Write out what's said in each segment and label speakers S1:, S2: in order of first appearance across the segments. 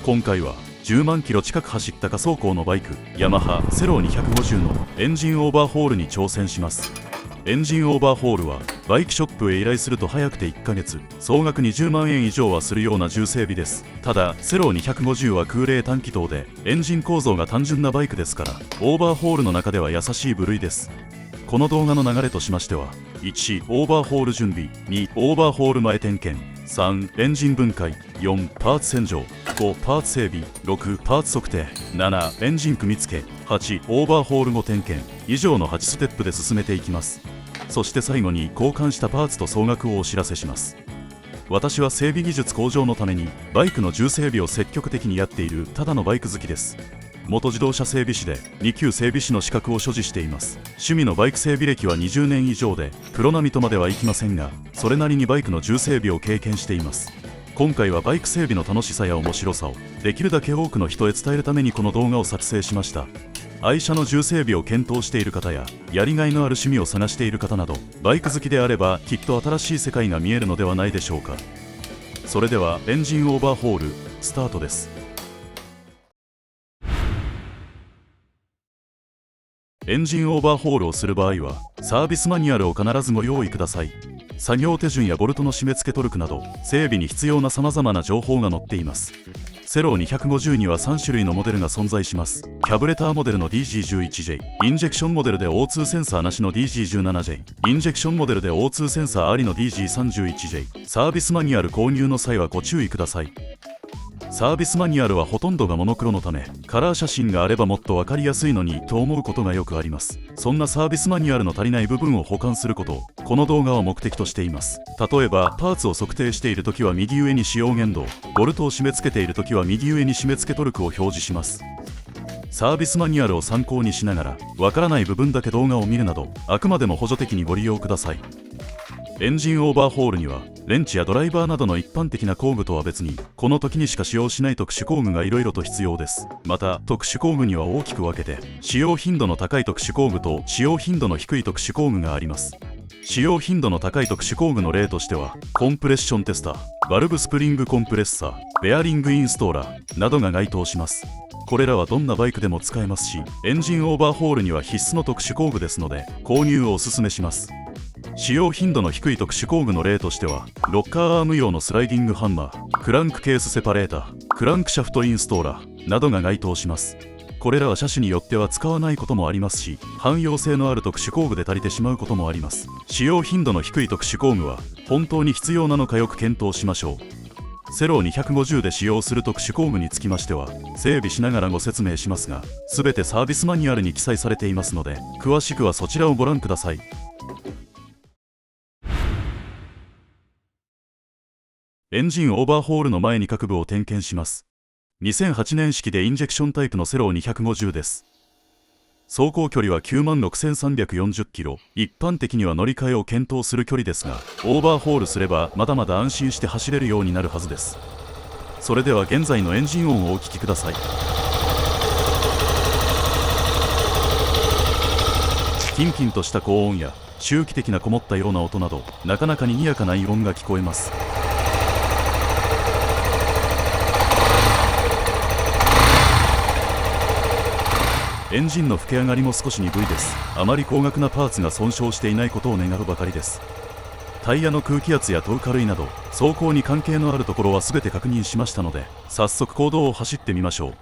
S1: 今回は10万キロ近く走った仮走行のバイクヤマハセロー250のエンジンオーバーホールに挑戦します。エンジンオーバーホールはバイクショップへ依頼すると早くて1ヶ月総額20万円以上はするような重整備です。ただセロー250は空冷短気筒でエンジン構造が単純なバイクですからオーバーホールの中では優しい部類です。この動画の流れとしましては、1オーバーホール準備、2オーバーホール前点検、3エンジン分解、4パーツ洗浄、5パーツ整備、6パーツ測定、7エンジン組み付け、8オーバーホール後点検、以上の8ステップで進めていきます。そして最後に交換したパーツと総額をお知らせします。私は整備技術向上のためにバイクの重整備を積極的にやっているただのバイク好きです。元自動車整備士で2級整備士の資格を所持しています。趣味のバイク整備歴は20年以上でプロ並みとまではいきませんが、それなりにバイクの重整備を経験しています。今回はバイク整備の楽しさや面白さをできるだけ多くの人へ伝えるためにこの動画を作成しました。愛車の重整備を検討している方ややりがいのある趣味を探している方などバイク好きであればきっと新しい世界が見えるのではないでしょうか。それではエンジンオーバーホールスタートです。エンジンオーバーホールをする場合はサービスマニュアルを必ずご用意ください。作業手順やボルトの締め付けトルクなど整備に必要な様々な情報が載っています。セロー250には3種類のモデルが存在します。キャブレターモデルの DG11J、 インジェクションモデルで O2 センサーなしの DG17J、 インジェクションモデルで O2 センサーありの DG31J。 サービスマニュアル購入の際はご注意ください。サービスマニュアルはほとんどがモノクロのためカラー写真があればもっと分かりやすいのにと思うことがよくあります。そんなサービスマニュアルの足りない部分を補完することをこの動画は目的としています。例えばパーツを測定しているときは右上に使用限度、ボルトを締め付けているときは右上に締め付けトルクを表示します。サービスマニュアルを参考にしながらわからない部分だけ動画を見るなどあくまでも補助的にご利用ください。エンジンオーバーホールにはレンチやドライバーなどの一般的な工具とは別にこの時にしか使用しない特殊工具がいろいろと必要です。また特殊工具には大きく分けて使用頻度の高い特殊工具と使用頻度の低い特殊工具があります。使用頻度の高い特殊工具の例としてはコンプレッションテスター、バルブスプリングコンプレッサー、ベアリングインストーラーなどが該当します。これらはどんなバイクでも使えますしエンジンオーバーホールには必須の特殊工具ですので購入をお勧めします。使用頻度の低い特殊工具の例としてはロッカーアーム用のスライディングハンマー、クランクケースセパレーター、クランクシャフトインストーラーなどが該当します。これらは車種によっては使わないこともありますし汎用性のある特殊工具で足りてしまうこともあります。使用頻度の低い特殊工具は本当に必要なのかよく検討しましょう。セロー250で使用する特殊工具につきましては整備しながらご説明しますが全てサービスマニュアルに記載されていますので詳しくはそちらをご覧ください。エンジンオーバーホールの前に各部を点検します。2008年式でインジェクションタイプのセロー250です。走行距離は 96,340 キロ、一般的には乗り換えを検討する距離ですがオーバーホールすればまだまだ安心して走れるようになるはずです。それでは現在のエンジン音をお聞きください。キンキンとした高音や周期的なこもったような音などなかなかにぎやかな異音が聞こえます。エンジンの吹け上がりも少し鈍いです。あまり高額なパーツが損傷していないことを願うばかりです。タイヤの空気圧やトウカ類など走行に関係のあるところは全て確認しましたので早速公道を走ってみましょう。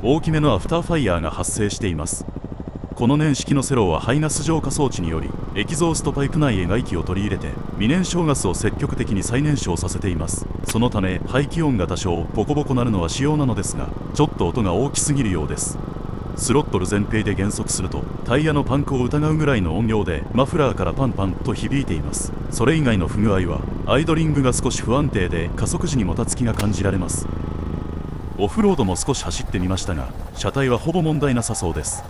S1: 大きめのアフターファイヤーが発生しています。この年式のセローは排ガス浄化装置によりエキゾーストパイプ内へ外気を取り入れて未燃焼ガスを積極的に再燃焼させています。そのため排気音が多少ボコボコなるのは仕様なのですがちょっと音が大きすぎるようです。スロットル全閉で減速するとタイヤのパンクを疑うぐらいの音量でマフラーからパンパンと響いています。それ以外の不具合はアイドリングが少し不安定で加速時にもたつきが感じられます。オフロードも少し走ってみましたが車体はほぼ問題なさそうです。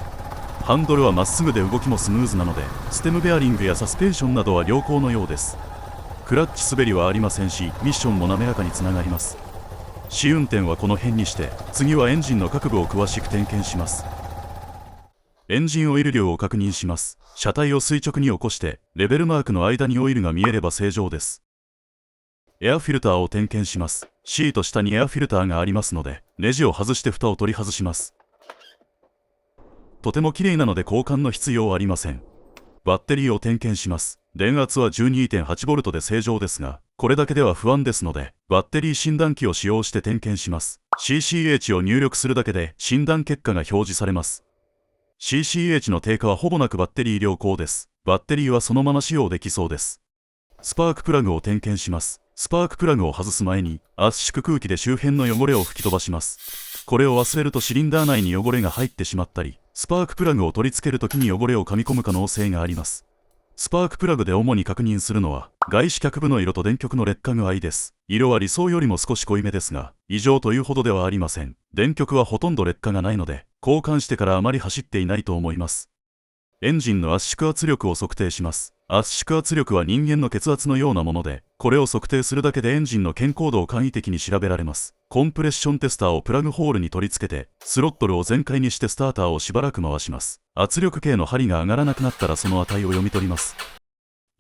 S1: ハンドルはまっすぐで動きもスムーズなのでステムベアリングやサスペンションなどは良好のようです。クラッチ滑りはありませんしミッションも滑らかにつながります。試運転はこの辺にして次はエンジンの各部を詳しく点検します。エンジンオイル量を確認します。車体を垂直に起こしてレベルマークの間にオイルが見えれば正常です。エアフィルターを点検します。シート下にエアフィルターがありますので、ネジを外して蓋を取り外します。とても綺麗なので交換の必要はありません。バッテリーを点検します。電圧は 12.8V で正常ですが、これだけでは不安ですので、バッテリー診断機を使用して点検します。CCH を入力するだけで診断結果が表示されます。CCH の低下はほぼなくバッテリー良好です。バッテリーはそのまま使用できそうです。スパークプラグを点検します。スパークプラグを外す前に圧縮空気で周辺の汚れを吹き飛ばします。これを忘れるとシリンダー内に汚れが入ってしまったり、スパークプラグを取り付けるときに汚れを噛み込む可能性があります。スパークプラグで主に確認するのは外視脚部の色と電極の劣化具合です。色は理想よりも少し濃いめですが、異常というほどではありません。電極はほとんど劣化がないので、交換してからあまり走っていないと思います。エンジンの圧縮圧力を測定します。圧縮圧力は人間の血圧のようなもので、これを測定するだけでエンジンの健康度を簡易的に調べられます。コンプレッションテスターをプラグホールに取り付けて、スロットルを全開にしてスターターをしばらく回します。圧力計の針が上がらなくなったらその値を読み取ります。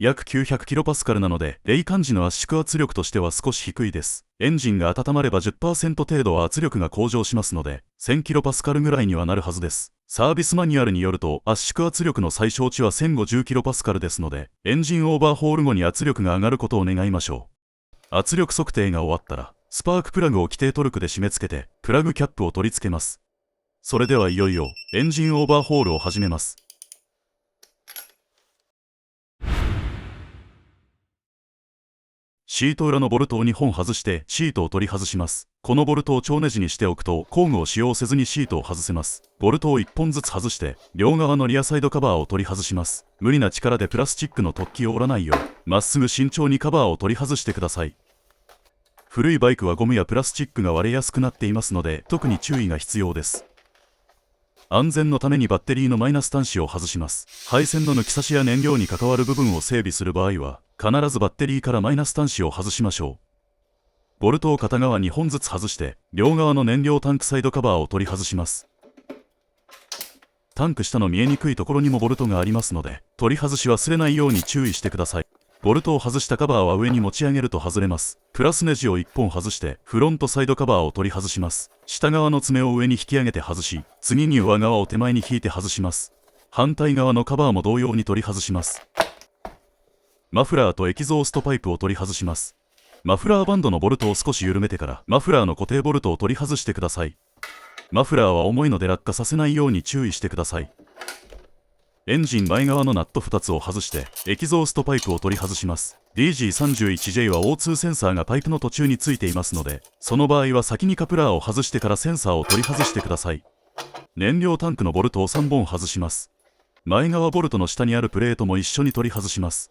S1: 約 900kPa なので、冷感時の圧縮圧力としては少し低いです。エンジンが温まれば 10% 程度は圧力が向上しますので、1000kPa ぐらいにはなるはずです。サービスマニュアルによると、圧縮圧力の最小値は 1050kPa ですので、エンジンオーバーホール後に圧力が上がることを願いましょう。圧力測定が終わったら、スパークプラグを規定トルクで締め付けて、プラグキャップを取り付けます。それではいよいよ、エンジンオーバーホールを始めます。シート裏のボルトを2本外してシートを取り外します。このボルトを長ネジにしておくと工具を使用せずにシートを外せます。ボルトを1本ずつ外して両側のリアサイドカバーを取り外します。無理な力でプラスチックの突起を折らないよう、まっすぐ慎重にカバーを取り外してください。古いバイクはゴムやプラスチックが割れやすくなっていますので特に注意が必要です。安全のためにバッテリーのマイナス端子を外します。配線の抜き差しや燃料に関わる部分を整備する場合は、必ずバッテリーからマイナス端子を外しましょう。ボルトを片側2本ずつ外して、両側の燃料タンクサイドカバーを取り外します。タンク下の見えにくいところにもボルトがありますので、取り外し忘れないように注意してください。ボルトを外したカバーは上に持ち上げると外れます。プラスネジを1本外してフロントサイドカバーを取り外します。下側の爪を上に引き上げて外し、次に上側を手前に引いて外します。反対側のカバーも同様に取り外します。マフラーとエキゾーストパイプを取り外します。マフラーバンドのボルトを少し緩めてからマフラーの固定ボルトを取り外してください。マフラーは重いので落下させないように注意してください。エンジン前側のナット2つを外してエキゾーストパイプを取り外します。 DG31J は O2 センサーがパイプの途中についていますので、その場合は先にカプラーを外してからセンサーを取り外してください。燃料タンクのボルトを3本外します。前側ボルトの下にあるプレートも一緒に取り外します。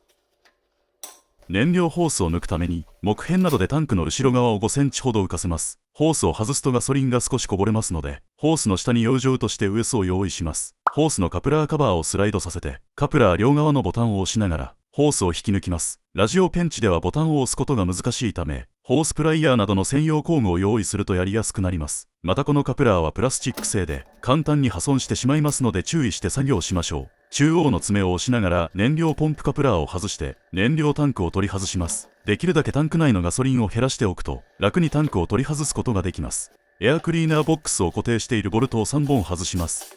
S1: 燃料ホースを抜くために木片などでタンクの後ろ側を5センチほど浮かせます。ホースを外すとガソリンが少しこぼれますので、ホースの下に養生としてウエスを用意します。ホースのカプラーカバーをスライドさせて、カプラー両側のボタンを押しながらホースを引き抜きます。ラジオペンチではボタンを押すことが難しいため、ホースプライヤーなどの専用工具を用意するとやりやすくなります。またこのカプラーはプラスチック製で簡単に破損してしまいますので注意して作業しましょう。中央の爪を押しながら燃料ポンプカプラーを外して燃料タンクを取り外します。できるだけタンク内のガソリンを減らしておくと楽にタンクを取り外すことができます。エアクリーナーボックスを固定しているボルトを3本外します。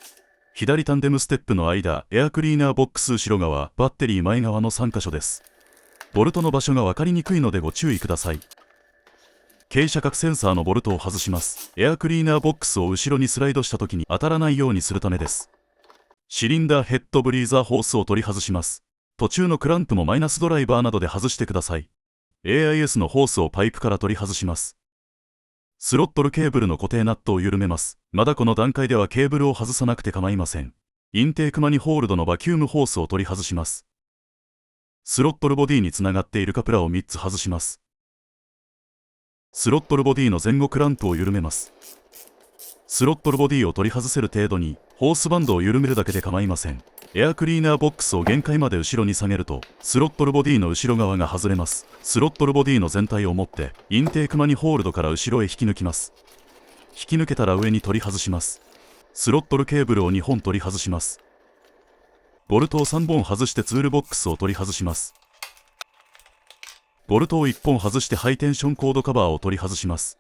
S1: 左タンデムステップの間、エアクリーナーボックス後ろ側、バッテリー前側の3箇所です。ボルトの場所が分かりにくいのでご注意ください。傾斜角センサーのボルトを外します。エアクリーナーボックスを後ろにスライドした時に当たらないようにするためです。シリンダーヘッドブリーザーホースを取り外します。途中のクランプもマイナスドライバーなどで外してください。AIS のホースをパイプから取り外します。スロットルケーブルの固定ナットを緩めます。まだこの段階ではケーブルを外さなくて構いません。インテークマニホールドのバキュームホースを取り外します。スロットルボディにつながっているカプラを3つ外します。スロットルボディの前後クランプを緩めます。スロットルボディを取り外せる程度にホースバンドを緩めるだけで構いません。エアクリーナーボックスを限界まで後ろに下げるとスロットルボディの後ろ側が外れます。スロットルボディの全体を持ってインテークマニホールドから後ろへ引き抜きます。引き抜けたら上に取り外します。スロットルケーブルを2本取り外します。ボルトを3本外してツールボックスを取り外します。ボルトを1本外してハイテンションコードカバーを取り外します。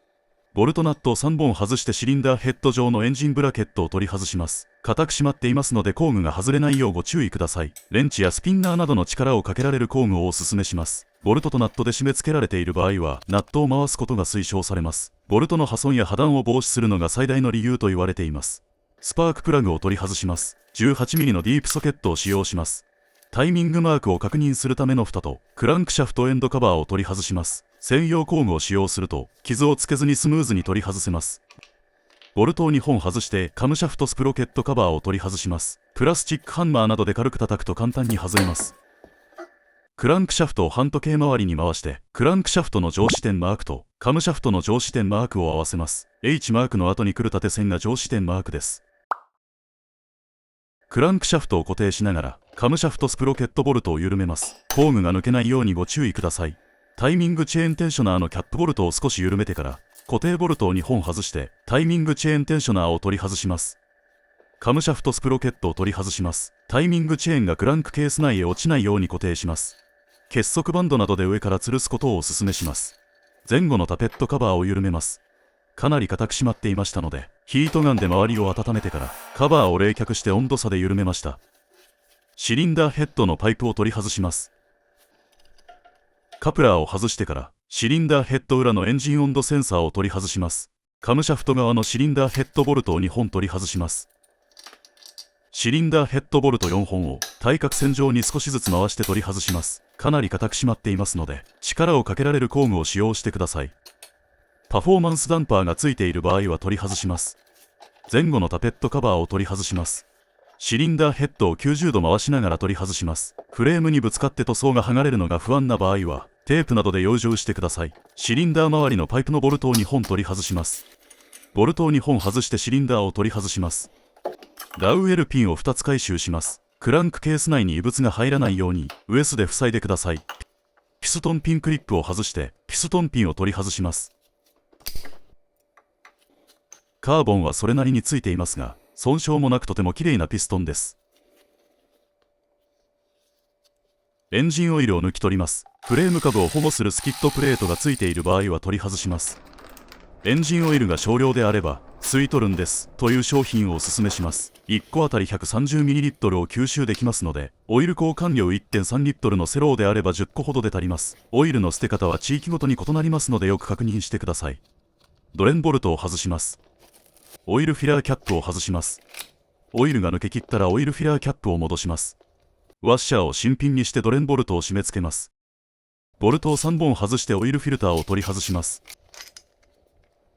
S1: ボルトナットを3本外してシリンダーヘッド上のエンジンブラケットを取り外します。固く締まっていますので工具が外れないようご注意ください。レンチやスピンナーなどの力をかけられる工具をお勧めします。ボルトとナットで締め付けられている場合はナットを回すことが推奨されます。ボルトの破損や破断を防止するのが最大の理由と言われています。スパークプラグを取り外します。18mm のディープソケットを使用します。タイミングマークを確認するための蓋とクランクシャフトエンドカバーを取り外します。専用工具を使用すると傷をつけずにスムーズに取り外せます。ボルトを2本外してカムシャフトスプロケットカバーを取り外します。プラスチックハンマーなどで軽く叩くと簡単に外れます。クランクシャフトを半時計回りに回してクランクシャフトの上支点マークとカムシャフトの上支点マークを合わせます。 H マークの後に来る縦線が上支点マークです。クランクシャフトを固定しながらカムシャフトスプロケットボルトを緩めます。工具が抜けないようにご注意ください。タイミングチェーンテンショナーのキャップボルトを少し緩めてから固定ボルトを2本外してタイミングチェーンテンショナーを取り外します。カムシャフトスプロケットを取り外します。タイミングチェーンがクランクケース内へ落ちないように固定します。結束バンドなどで上から吊るすことをお勧めします。前後のタペットカバーを緩めます。かなり固く締まっていましたのでヒートガンで周りを温めてからカバーを冷却して温度差で緩めました。シリンダーヘッドのパイプを取り外します。カプラーを外してからシリンダーヘッド裏のエンジン温度センサーを取り外します。カムシャフト側のシリンダーヘッドボルトを2本取り外します。シリンダーヘッドボルト4本を対角線上に少しずつ回して取り外します。かなり固く締まっていますので力をかけられる工具を使用してください。パフォーマンスダンパーがついている場合は取り外します。前後のタペットカバーを取り外します。シリンダーヘッドを90度回しながら取り外します。フレームにぶつかって塗装が剥がれるのが不安な場合はテープなどで養生してください。シリンダー周りのパイプのボルトを2本取り外します。ボルトを2本外してシリンダーを取り外します。ダウエルピンを2つ回収します。クランクケース内に異物が入らないようにウエスで塞いでください。ピストンピンクリップを外してピストンピンを取り外します。カーボンはそれなりについていますが損傷もなくとても綺麗なピストンです。エンジンオイルを抜き取ります。フレーム下部を保護するスキットプレートがついている場合は取り外します。エンジンオイルが少量であればスイートルンですという商品をお勧めします。1個あたり 130ml を吸収できますのでオイル交換量 1.3 リットルのセローであれば10個ほどで足ります。オイルの捨て方は地域ごとに異なりますのでよく確認してください。ドレンボルトを外します。オイルフィラーキャップを外します。オイルが抜けきったらオイルフィラーキャップを戻します。ワッシャーを新品にしてドレンボルトを締め付けます。ボルトを3本外してオイルフィルターを取り外します。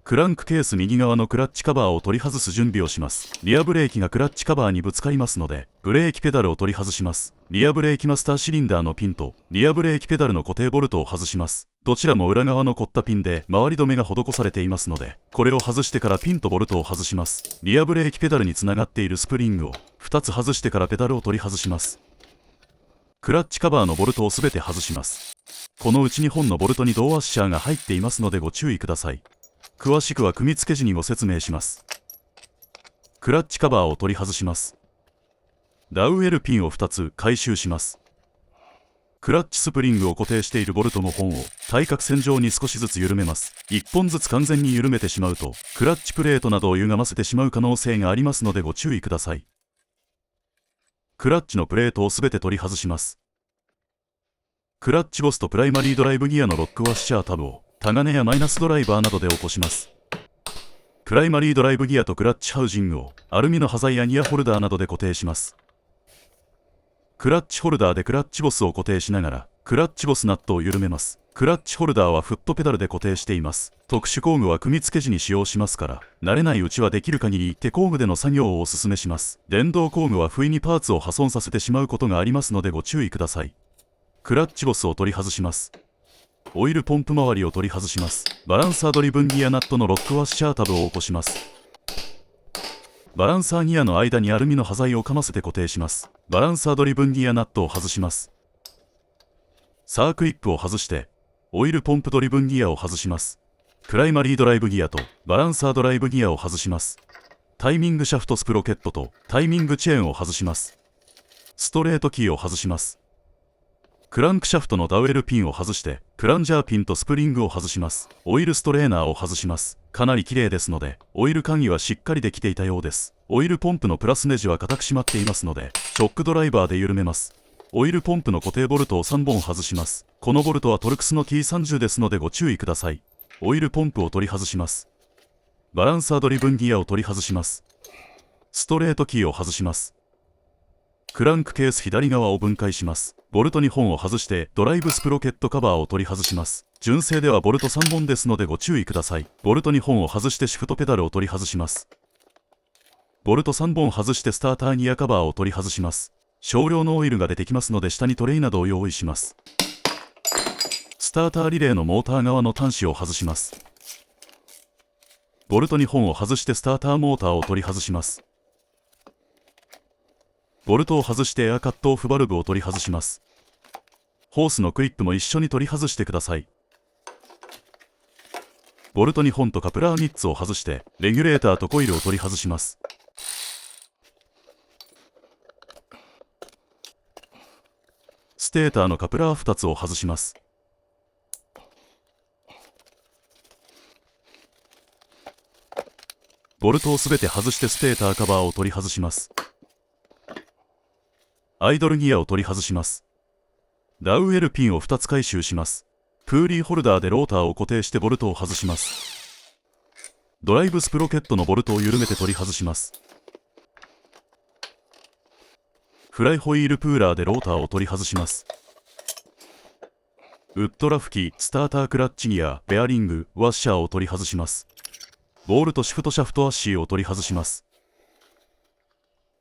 S1: クランクケース右側のクラッチカバーを取り外す準備をします。リアブレーキがクラッチカバーにぶつかりますのでブレーキペダルを取り外します。リアブレーキマスターシリンダーのピンとリアブレーキペダルの固定ボルトを外します。どちらも裏側の凝ったピンで回り止めが施されていますのでこれを外してからピンとボルトを外します。リアブレーキペダルにつながっているスプリングを2つ外してからペダルを取り外します。クラッチカバーのボルトをすべて外します。このうち2本のボルトにドーワッシャーが入っていますのでご注意ください。詳しくは組み付け時にご説明します。クラッチカバーを取り外します。ダウエルピンを2つ回収します。クラッチスプリングを固定しているボルト5本を対角線上に少しずつ緩めます。1本ずつ完全に緩めてしまうとクラッチプレートなどを歪ませてしまう可能性がありますのでご注意ください。クラッチのプレートをすべて取り外します。クラッチボスとプライマリードライブギアのロックワッシャータブをタガネやマイナスドライバーなどで起こします。プライマリードライブギアとクラッチハウジングをアルミの端材やニアホルダーなどで固定します。クラッチホルダーでクラッチボスを固定しながらクラッチボスナットを緩めます。クラッチホルダーはフットペダルで固定しています。特殊工具は組み付け時に使用しますから慣れないうちはできる限り手工具での作業をお勧めします。電動工具は不意にパーツを破損させてしまうことがありますのでご注意ください。クラッチボスを取り外します。オイルポンプ周りを取り外します。バランサードリブンギアナットのロックワッシャータブを起こします。バランサーギアの間にアルミの端材をかませて固定します。バランサードリブンギアナットを外します。サークリップを外してオイルポンプドリブンギアを外します。プライマリードライブギアとバランサードライブギアを外します。タイミングシャフトスプロケットとタイミングチェーンを外します。ストレートキーを外します。クランクシャフトのダウエルピンを外して、プランジャーピンとスプリングを外します。オイルストレーナーを外します。かなり綺麗ですので、オイル管理はしっかりできていたようです。オイルポンプのプラスネジは固く締まっていますので、ショックドライバーで緩めます。オイルポンプの固定ボルトを3本外します。このボルトはトルクスの T30 ですのでご注意ください。オイルポンプを取り外します。バランサードリブンギアを取り外します。ストレートキーを外します。クランクケース左側を分解します。ボルト2本を外してドライブスプロケットカバーを取り外します。純正ではボルト3本ですのでご注意ください。ボルト2本を外してシフトペダルを取り外します。ボルト3本外してスターターギアカバーを取り外します。少量のオイルが出てきますので下にトレイなどを用意します。スターターリレーのモーター側の端子を外します。ボルト2本を外してスターターモーターを取り外します。ボルトを外してエアカットオフバルブを取り外します。ホースのクリップも一緒に取り外してください。ボルト2本とカプラーニッツを外してレギュレーターとコイルを取り外します。ステーターのカプラー2つを外します。ボルトをすべて外してステーターカバーを取り外します。アイドルギアを取り外します。ダウエルピンを2つ回収します。プーリーホルダーでローターを固定してボルトを外します。ドライブスプロケットのボルトを緩めて取り外します。フライホイールプーラーでローターを取り外します。ウッドラフキー、スタータークラッチギア、ベアリング、ワッシャーを取り外します。ボールとシフトシャフトアッシーを取り外します。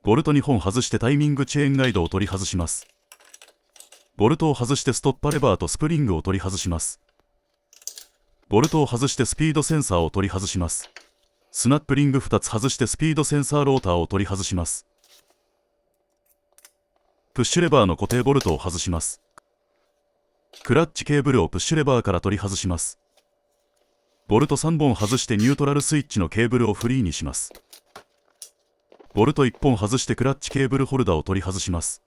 S1: ボルト2本外してタイミングチェーンガイドを取り外します。ボルトを外してストッパレバーとスプリングを取り外します。ボルトを外してスピードセンサーを取り外します。スナップリング2つ外してスピードセンサーローターを取り外します。プッシュレバーの固定ボルトを外します。クラッチケーブルをプッシュレバーから取り外します。ボルト3本外してニュートラルスイッチのケーブルをフリーにします。ボルト1本外してクラッチケーブルホルダーを取り外します。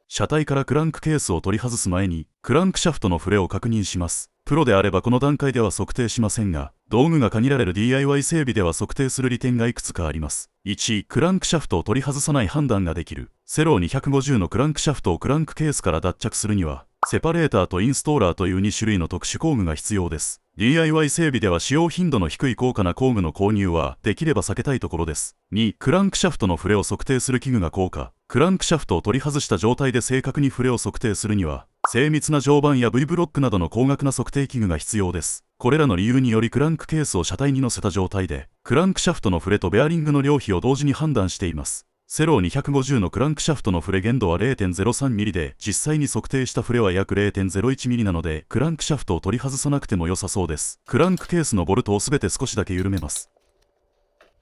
S1: 車体からクランクケースを取り外す前にクランクシャフトの振れを確認します。プロであればこの段階では測定しませんが、道具が限られる DIY 整備では測定する利点がいくつかあります。1、クランクシャフトを取り外さない判断ができる。セロー250のクランクシャフトをクランクケースから脱着するには、セパレーターとインストーラーという2種類の特殊工具が必要です。DIY 整備では使用頻度の低い高価な工具の購入はできれば避けたいところです。2、クランクシャフトの振れを測定する器具が高価。クランクシャフトを取り外した状態で正確に振れを測定するには、精密な定板や V ブロックなどの高額な測定器具が必要です。これらの理由によりクランクケースを車体に乗せた状態で、クランクシャフトの振れとベアリングの両比を同時に判断しています。セロー250のクランクシャフトの振れ限度は 0.03mm で、実際に測定した振れは約 0.01mm なので、クランクシャフトを取り外さなくても良さそうです。クランクケースのボルトをすべて少しだけ緩めます。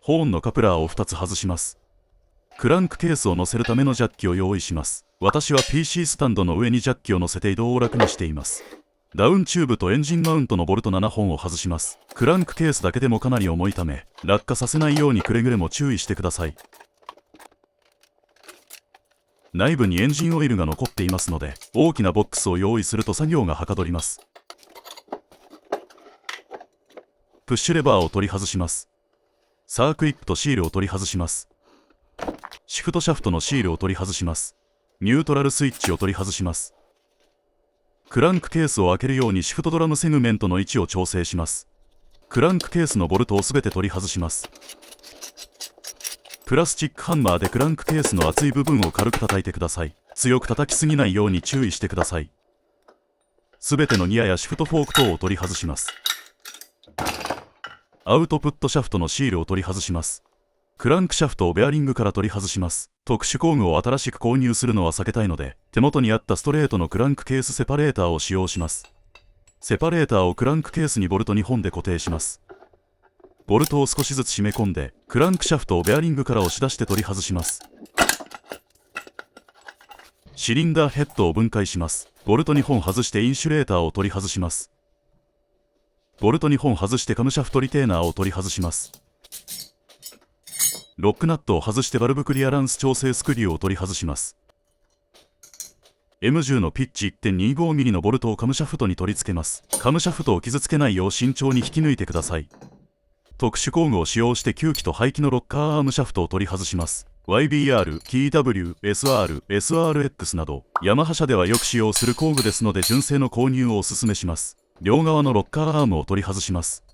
S1: ホーンのカプラーを2つ外します。クランクケースを乗せるためのジャッキを用意します。私は PC スタンドの上にジャッキを乗せて移動を楽にしています。ダウンチューブとエンジンマウントのボルト7本を外します。クランクケースだけでもかなり重いため、落下させないようにくれぐれも注意してください。内部にエンジンオイルが残っていますので、大きなボックスを用意すると作業がはかどります。プッシュレバーを取り外します。サークイップとシールを取り外します。シフトシャフトのシールを取り外します。ニュートラルスイッチを取り外します。クランクケースを開けるようにシフトドラムセグメントの位置を調整します。クランクケースのボルトをすべて取り外します。プラスチックハンマーでクランクケースの厚い部分を軽く叩いてください。強く叩きすぎないように注意してください。すべてのギアやシフトフォーク等を取り外します。アウトプットシャフトのシールを取り外します。クランクシャフトをベアリングから取り外します。特殊工具を新しく購入するのは避けたいので、手元にあったストレートのクランクケースセパレーターを使用します。セパレーターをクランクケースにボルト2本で固定します。ボルトを少しずつ締め込んで、クランクシャフトをベアリングから押し出して取り外します。シリンダーヘッドを分解します。ボルト2本外してインシュレーターを取り外します。ボルト2本外してカムシャフトリテーナーを取り外します。ロックナットを外してバルブクリアランス調整スクリューを取り外します。M10 のピッチ 1.25mm のボルトをカムシャフトに取り付けます。カムシャフトを傷つけないよう慎重に引き抜いてください。特殊工具を使用して吸気と排気のロッカーアームシャフトを取り外します。YBR、TW、SR、SRX などヤマハ社ではよく使用する工具ですので純正の購入をお勧めします。両側のロッカーアームを取り外します。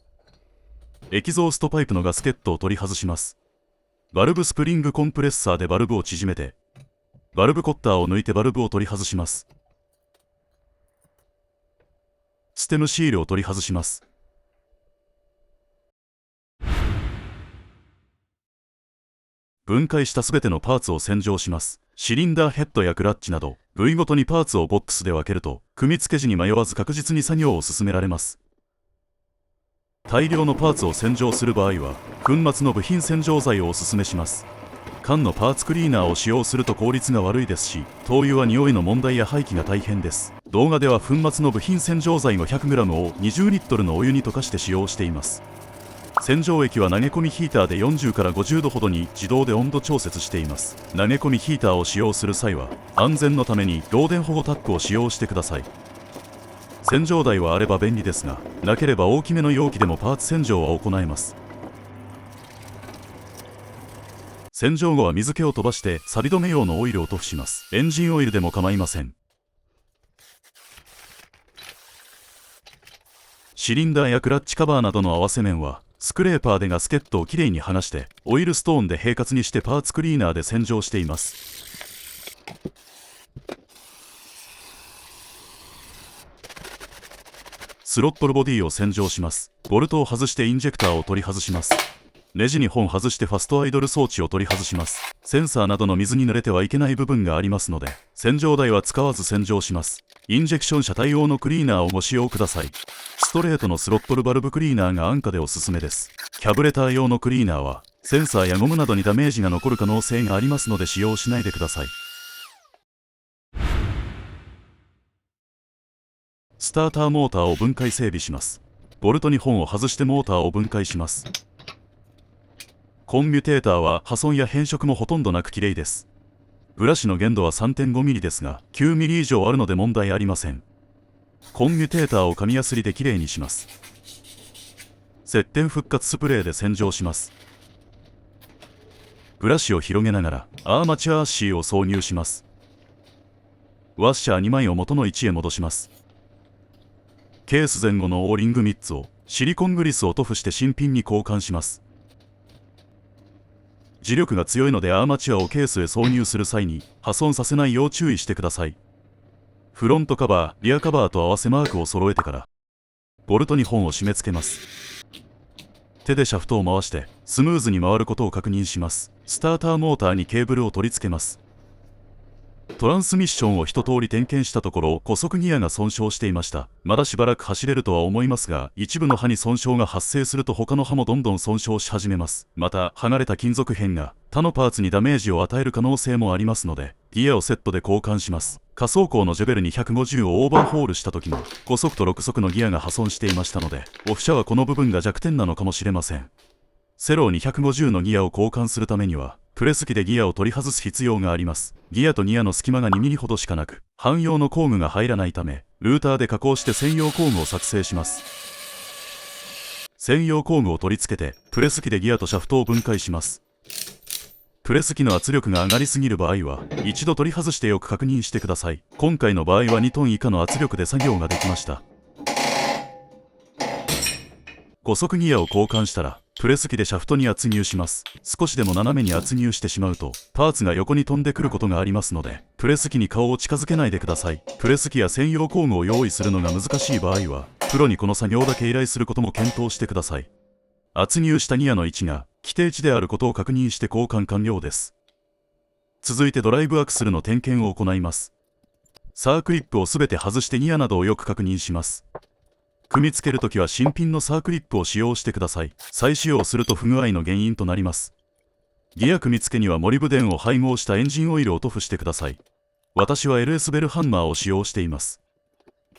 S1: エキゾーストパイプのガスケットを取り外します。バルブスプリングコンプレッサーでバルブを縮めて、バルブコッターを抜いてバルブを取り外します。ステムシールを取り外します。分解したすべてのパーツを洗浄します。シリンダーヘッドやクラッチなど部位ごとにパーツをボックスで分けると組み付け時に迷わず確実に作業を進められます。大量のパーツを洗浄する場合は粉末の部品洗浄剤をおすすめします。缶のパーツクリーナーを使用すると効率が悪いですし、灯油は匂いの問題や廃棄が大変です。動画では粉末の部品洗浄剤 500g を20リットルのお湯に溶かして使用しています。洗浄液は投げ込みヒーターで40から50度ほどに自動で温度調節しています。投げ込みヒーターを使用する際は安全のために漏電保護タックを使用してください。洗浄台はあれば便利ですが、なければ大きめの容器でもパーツ洗浄は行えます。洗浄後は水気を飛ばして錆止め用のオイルを塗布します。エンジンオイルでも構いません。シリンダーやクラッチカバーなどの合わせ面はスクレーパーでガスケットをきれいに剥がしてオイルストーンで平滑にしてパーツクリーナーで洗浄しています。スロットルボディを洗浄します。ボルトを外してインジェクターを取り外します。ネジ2本外してファストアイドル装置を取り外します。センサーなどの水に濡れてはいけない部分がありますので洗浄台は使わず洗浄します。インジェクション車対応のクリーナーをご使用ください。ストレートのスロットルバルブクリーナーが安価でおすすめです。キャブレター用のクリーナーはセンサーやゴムなどにダメージが残る可能性がありますので使用しないでください。スターターモーターを分解整備します。ボルト2本を外してモーターを分解します。コンミュテーターは破損や変色もほとんどなく綺麗です。ブラシの限度は 3.5mm ですが 9mm 以上あるので問題ありません。コンミュテーターを紙やすりできれいにします。接点復活スプレーで洗浄します。ブラシを広げながらアーマチュアーシーを挿入します。ワッシャー2枚を元の位置へ戻します。ケース前後のオーリング3つをシリコングリスを塗布して新品に交換します。磁力が強いのでアーマチュアをケースへ挿入する際に破損させないよう注意してください。フロントカバー、リアカバーと合わせマークを揃えてからボルト2本を締め付けます。手でシャフトを回してスムーズに回ることを確認します。スターターモーターにケーブルを取り付けます。トランスミッションを一通り点検したところ高速ギアが損傷していました。まだしばらく走れるとは思いますが一部の刃に損傷が発生すると他の刃もどんどん損傷し始めます。また剥がれた金属片が他のパーツにダメージを与える可能性もありますのでギアをセットで交換します。下走行のジェベルに150をオーバーホールした時も5速と6速のギアが破損していましたのでオフ車はこの部分が弱点なのかもしれません。セロー250のギアを交換するためにはプレス機でギアを取り外す必要があります。ギアとギアの隙間が 2mm ほどしかなく汎用の工具が入らないためルーターで加工して専用工具を作成します。専用工具を取り付けてプレス機でギアとシャフトを分解します。プレス機の圧力が上がりすぎる場合は一度取り外してよく確認してください。今回の場合は2トン以下の圧力で作業ができました。5速ギアを交換したらプレス機でシャフトに圧入します。少しでも斜めに圧入してしまうとパーツが横に飛んでくることがありますのでプレス機に顔を近づけないでください。プレス機や専用工具を用意するのが難しい場合はプロにこの作業だけ依頼することも検討してください。圧入したギアの位置が規定値であることを確認して交換完了です。続いてドライブアクスルの点検を行います。サークリップをすべて外してギアなどをよく確認します。組み付けるときは新品のサークリップを使用してください。再使用すると不具合の原因となります。ギア組み付けにはモリブデンを配合したエンジンオイルを塗布してください。私は LS ベルハンマーを使用しています。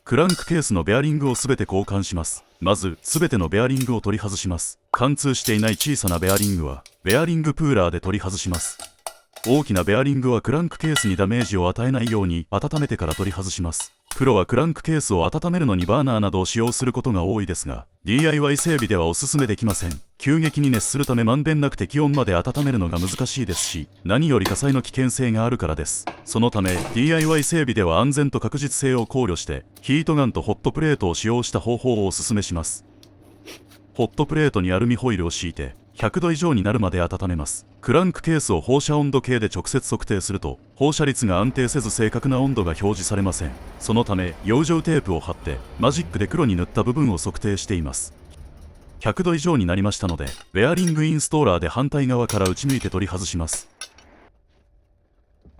S1: クランクケースのベアリングをすべて交換します。まずすべてのベアリングを取り外します。貫通していない小さなベアリングはベアリングプーラーで取り外します。大きなベアリングはクランクケースにダメージを与えないように温めてから取り外します。プロはクランクケースを温めるのにバーナーなどを使用することが多いですが、 DIY 整備ではおすすめできません。急激に熱するためまんべんなく適温まで温めるのが難しいですし、何より火災の危険性があるからです。そのため DIY 整備では安全と確実性を考慮してヒートガンとホットプレートを使用した方法をおすすめします。ホットプレートにアルミホイルを敷いて100度以上になるまで温めます。クランクケースを放射温度計で直接測定すると放射率が安定せず正確な温度が表示されません。そのため養生テープを貼ってマジックで黒に塗った部分を測定しています。100度以上になりましたのでベアリングインストーラーで反対側から打ち抜いて取り外します。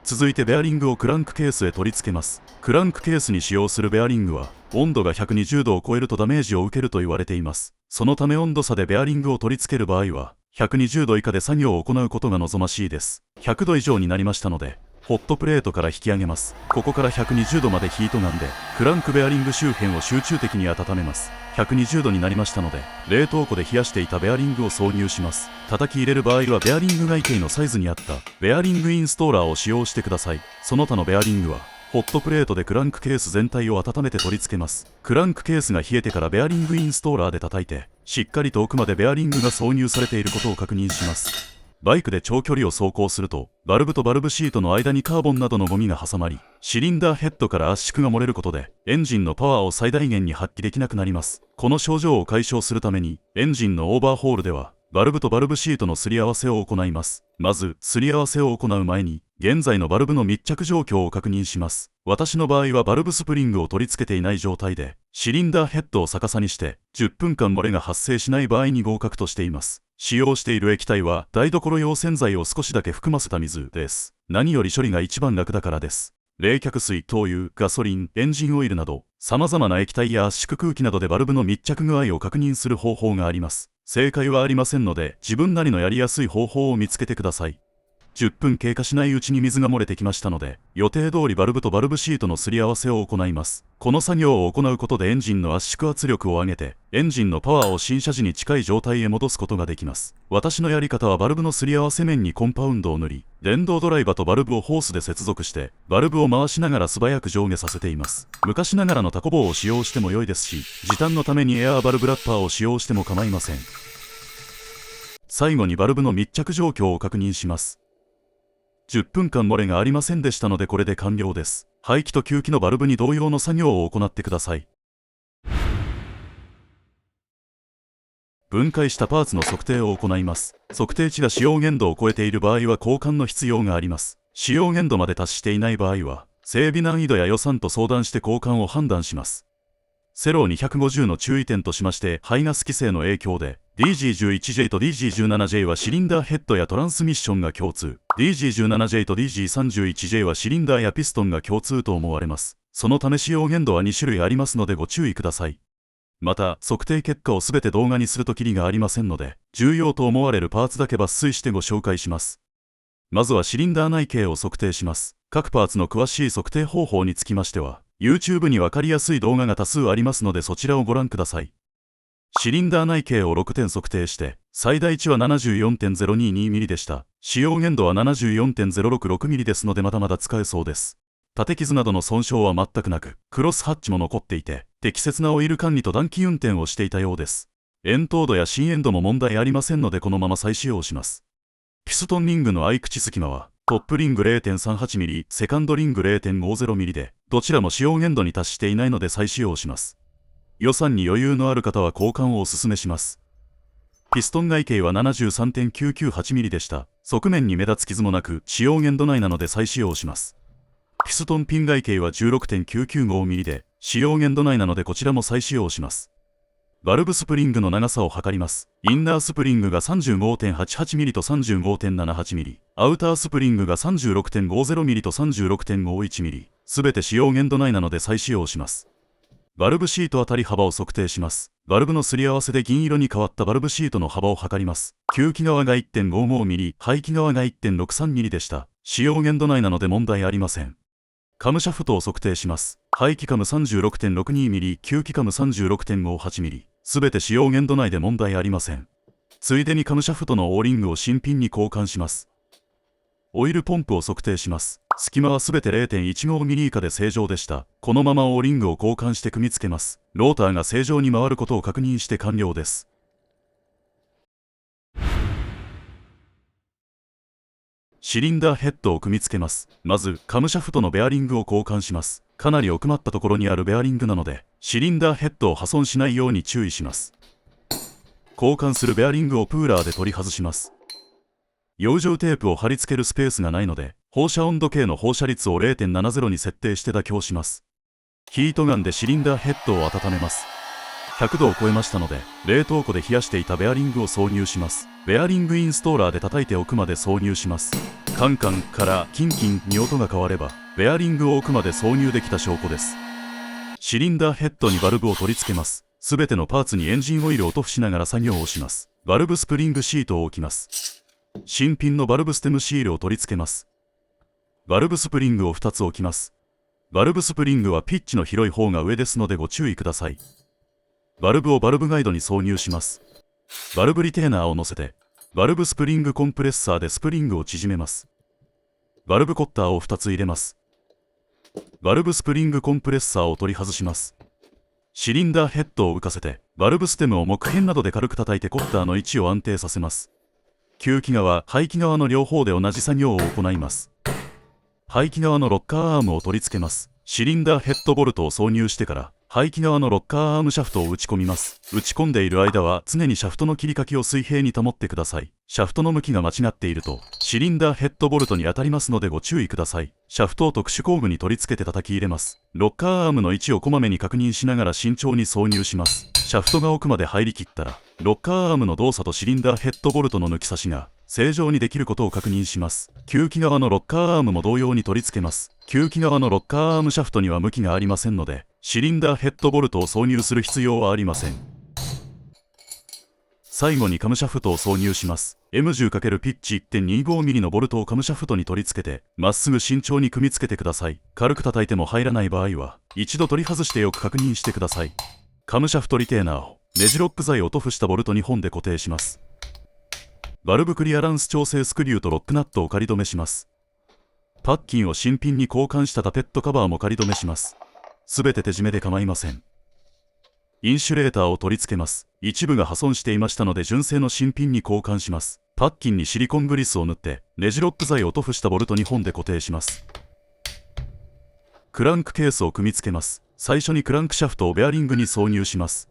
S1: 続いてベアリングをクランクケースへ取り付けます。クランクケースに使用するベアリングは温度が120度を超えるとダメージを受けると言われています。そのため温度差でベアリングを取り付ける場合は120度以下で作業を行うことが望ましいです。100度以上になりましたのでホットプレートから引き上げます。ここから120度までヒートガンでクランクベアリング周辺を集中的に温めます。120度になりましたので冷凍庫で冷やしていたベアリングを挿入します。叩き入れる場合はベアリング外形のサイズに合ったベアリングインストーラーを使用してください。その他のベアリングはホットプレートでクランクケース全体を温めて取り付けます。クランクケースが冷えてからベアリングインストーラーで叩いてしっかりと奥までベアリングが挿入されていることを確認します。バイクで長距離を走行するとバルブとバルブシートの間にカーボンなどのゴミが挟まりシリンダーヘッドから圧縮が漏れることでエンジンのパワーを最大限に発揮できなくなります。この症状を解消するためにエンジンのオーバーホールではバルブとバルブシートのすり合わせを行います。まずすり合わせを行う前に現在のバルブの密着状況を確認します。私の場合はバルブスプリングを取り付けていない状態でシリンダーヘッドを逆さにして10分間漏れが発生しない場合に合格としています。使用している液体は台所用洗剤を少しだけ含ませた水です。何より処理が一番楽だからです。冷却水、灯油、ガソリン、エンジンオイルなど様々な液体や圧縮空気などでバルブの密着具合を確認する方法があります。正解はありませんので自分なりのやりやすい方法を見つけてください。10分経過しないうちに水が漏れてきましたので予定通りバルブとバルブシートのすり合わせを行います。この作業を行うことでエンジンの圧縮圧力を上げてエンジンのパワーを新車時に近い状態へ戻すことができます。私のやり方はバルブのすり合わせ面にコンパウンドを塗り電動ドライバーとバルブをホースで接続してバルブを回しながら素早く上下させています。昔ながらのタコ棒を使用しても良いですし時短のためにエアーバルブラッパーを使用しても構いません。最後にバルブの密着状況を確認します。10分間漏れがありませんでしたのでこれで完了です。排気と吸気のバルブに同様の作業を行ってください。分解したパーツの測定を行います。測定値が使用限度を超えている場合は交換の必要があります。使用限度まで達していない場合は整備難易度や予算と相談して交換を判断します。セロー250の注意点としまして排ガス規制の影響でDG11J と DG17J はシリンダーヘッドやトランスミッションが共通、DG17J と DG31J はシリンダーやピストンが共通と思われます。そのため使用限度は2種類ありますのでご注意ください。また測定結果をすべて動画にするときりがありませんので重要と思われるパーツだけ抜粋してご紹介します。まずはシリンダー内径を測定します。各パーツの詳しい測定方法につきましては YouTube に分かりやすい動画が多数ありますのでそちらをご覧ください。シリンダー内径を6点測定して最大値は 74.022mm でした。使用限度は 74.066mm ですのでまだまだ使えそうです。縦傷などの損傷は全くなくクロスハッチも残っていて適切なオイル管理と暖気運転をしていたようです。円筒度や新円度も問題ありませんのでこのまま再使用します。ピストンリングの合い口隙間はトップリング 0.38mm、セカンドリング 0.50mm でどちらも使用限度に達していないので再使用します。予算に余裕のある方は交換をお勧めします。ピストン外径は 73.998mm でした。側面に目立つ傷もなく使用限度内なので再使用します。ピストンピン外径は 16.995mm で使用限度内なのでこちらも再使用します。バルブスプリングの長さを測ります。インナースプリングが 35.88mm と 35.78mm、アウタースプリングが 36.50mm と 36.51mm、すべて使用限度内なので再使用します。バルブシートあたり幅を測定します。バルブのすり合わせで銀色に変わったバルブシートの幅を測ります。吸気側が 1.55mm、排気側が 1.63mm でした。使用限度内なので問題ありません。カムシャフトを測定します。排気カム 36.62mm、吸気カム 36.58mm、すべて使用限度内で問題ありません。ついでにカムシャフトのオーリングを新品に交換します。オイルポンプを測定します。隙間はすべて 0.15 ミリ以下で正常でした。このままオーリングを交換して組み付けます。ローターが正常に回ることを確認して完了です。シリンダーヘッドを組み付けます。まず、カムシャフトのベアリングを交換します。かなり奥まったところにあるベアリングなので、シリンダーヘッドを破損しないように注意します。交換するベアリングをプーラーで取り外します。養生テープを貼り付けるスペースがないので、放射温度計の放射率を 0.70 に設定して妥協します。ヒートガンでシリンダーヘッドを温めます。100度を超えましたので、冷凍庫で冷やしていたベアリングを挿入します。ベアリングインストーラーで叩いて奥まで挿入します。カンカンからキンキンに音が変われば、ベアリングを奥まで挿入できた証拠です。シリンダーヘッドにバルブを取り付けます。すべてのパーツにエンジンオイルを塗布しながら作業をします。バルブスプリングシートを置きます。新品のバルブステムシールを取り付けます。バルブスプリングを2つ置きます。バルブスプリングはピッチの広い方が上ですのでご注意ください。バルブをバルブガイドに挿入します。バルブリテーナーを乗せて、バルブスプリングコンプレッサーでスプリングを縮めます。バルブコッターを2つ入れます。バルブスプリングコンプレッサーを取り外します。シリンダーヘッドを浮かせて、バルブステムを木片などで軽く叩いてコッターの位置を安定させます。吸気側、排気側の両方で同じ作業を行います。排気側のロッカーアームを取り付けます。シリンダーヘッドボルトを挿入してから、排気側のロッカーアームシャフトを打ち込みます。打ち込んでいる間は常にシャフトの切り欠きを水平に保ってください。シャフトの向きが間違っていると、シリンダーヘッドボルトに当たりますのでご注意ください。シャフトを特殊工具に取り付けて叩き入れます。ロッカーアームの位置をこまめに確認しながら慎重に挿入します。シャフトが奥まで入りきったら、ロッカーアームの動作とシリンダーヘッドボルトの抜き差しが正常にできることを確認します。吸気側のロッカーアームも同様に取り付けます。吸気側のロッカーアームシャフトには向きがありませんので、シリンダーヘッドボルトを挿入する必要はありません。最後にカムシャフトを挿入します。M10× ピッチ 1.25mm のボルトをカムシャフトに取り付けて、まっすぐ慎重に組み付けてください。軽く叩いても入らない場合は、一度取り外してよく確認してください。カムシャフトリテーナーをネジロック材を塗布したボルト2本で固定します。バルブクリアランス調整スクリューとロックナットを仮止めします。パッキンを新品に交換したタペットカバーも仮止めします。すべて手締めで構いません。インシュレーターを取り付けます。一部が破損していましたので純正の新品に交換します。パッキンにシリコングリスを塗ってネジロック材を塗布したボルト2本で固定します。クランクケースを組み付けます。最初にクランクシャフトをベアリングに挿入します。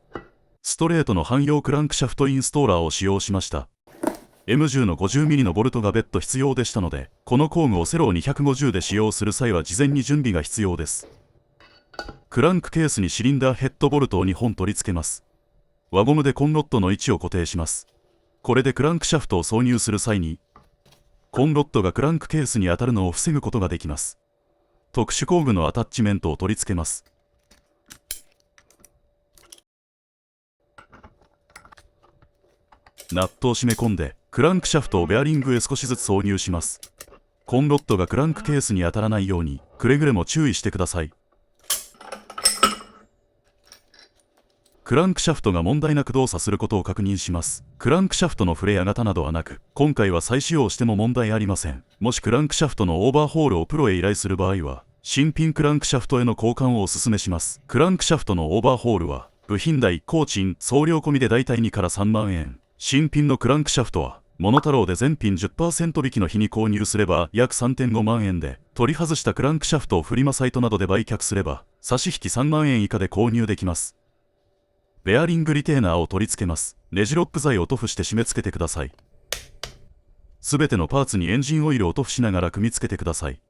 S1: ストレートの汎用クランクシャフトインストーラーを使用しました。M10 の 50mm のボルトが別途必要でしたので、この工具をセロー250で使用する際は事前に準備が必要です。クランクケースにシリンダーヘッドボルトを2本取り付けます。輪ゴムでコンロッドの位置を固定します。これでクランクシャフトを挿入する際に、コンロッドがクランクケースに当たるのを防ぐことができます。特殊工具のアタッチメントを取り付けます。ナットを締め込んで、クランクシャフトをベアリングへ少しずつ挿入します。コンロッドがクランクケースに当たらないように、くれぐれも注意してください。クランクシャフトが問題なく動作することを確認します。クランクシャフトのフレや型などはなく、今回は再使用しても問題ありません。もしクランクシャフトのオーバーホールをプロへ依頼する場合は、新品クランクシャフトへの交換をお勧めします。クランクシャフトのオーバーホールは、部品代、工賃、送料込みでだいたい2から3万円。新品のクランクシャフトは、モノタロウで全品 10% 引きの日に購入すれば約 3.5 万円で、取り外したクランクシャフトをフリマサイトなどで売却すれば、差し引き3万円以下で購入できます。ベアリングリテーナーを取り付けます。ネジロック材を塗布して締め付けてください。すべてのパーツにエンジンオイルを塗布しながら組み付けてください。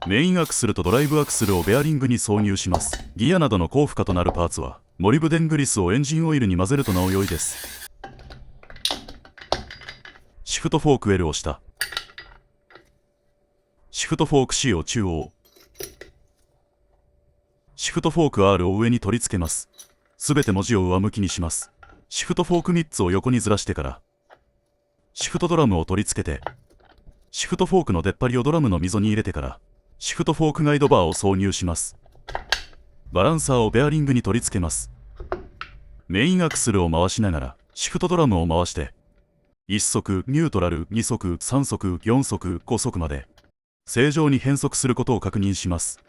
S1: メインアクスルとドライブアクスルをベアリングに挿入します。ギアなどの高負荷となるパーツは、モリブデングリスをエンジンオイルに混ぜるとなお良いです。シフトフォーク L を下。シフトフォーク C を中央。シフトフォーク R を上に取り付けます。すべて文字を上向きにします。シフトフォーク3つを横にずらしてから、シフトドラムを取り付けて、シフトフォークの出っ張りをドラムの溝に入れてから、シフトフォークガイドバーを挿入します。バランサーをベアリングに取り付けます。メインアクスルを回しながら、シフトドラムを回して、1速、ニュートラル、2速、3速、4速、5速まで正常に変速することを確認します。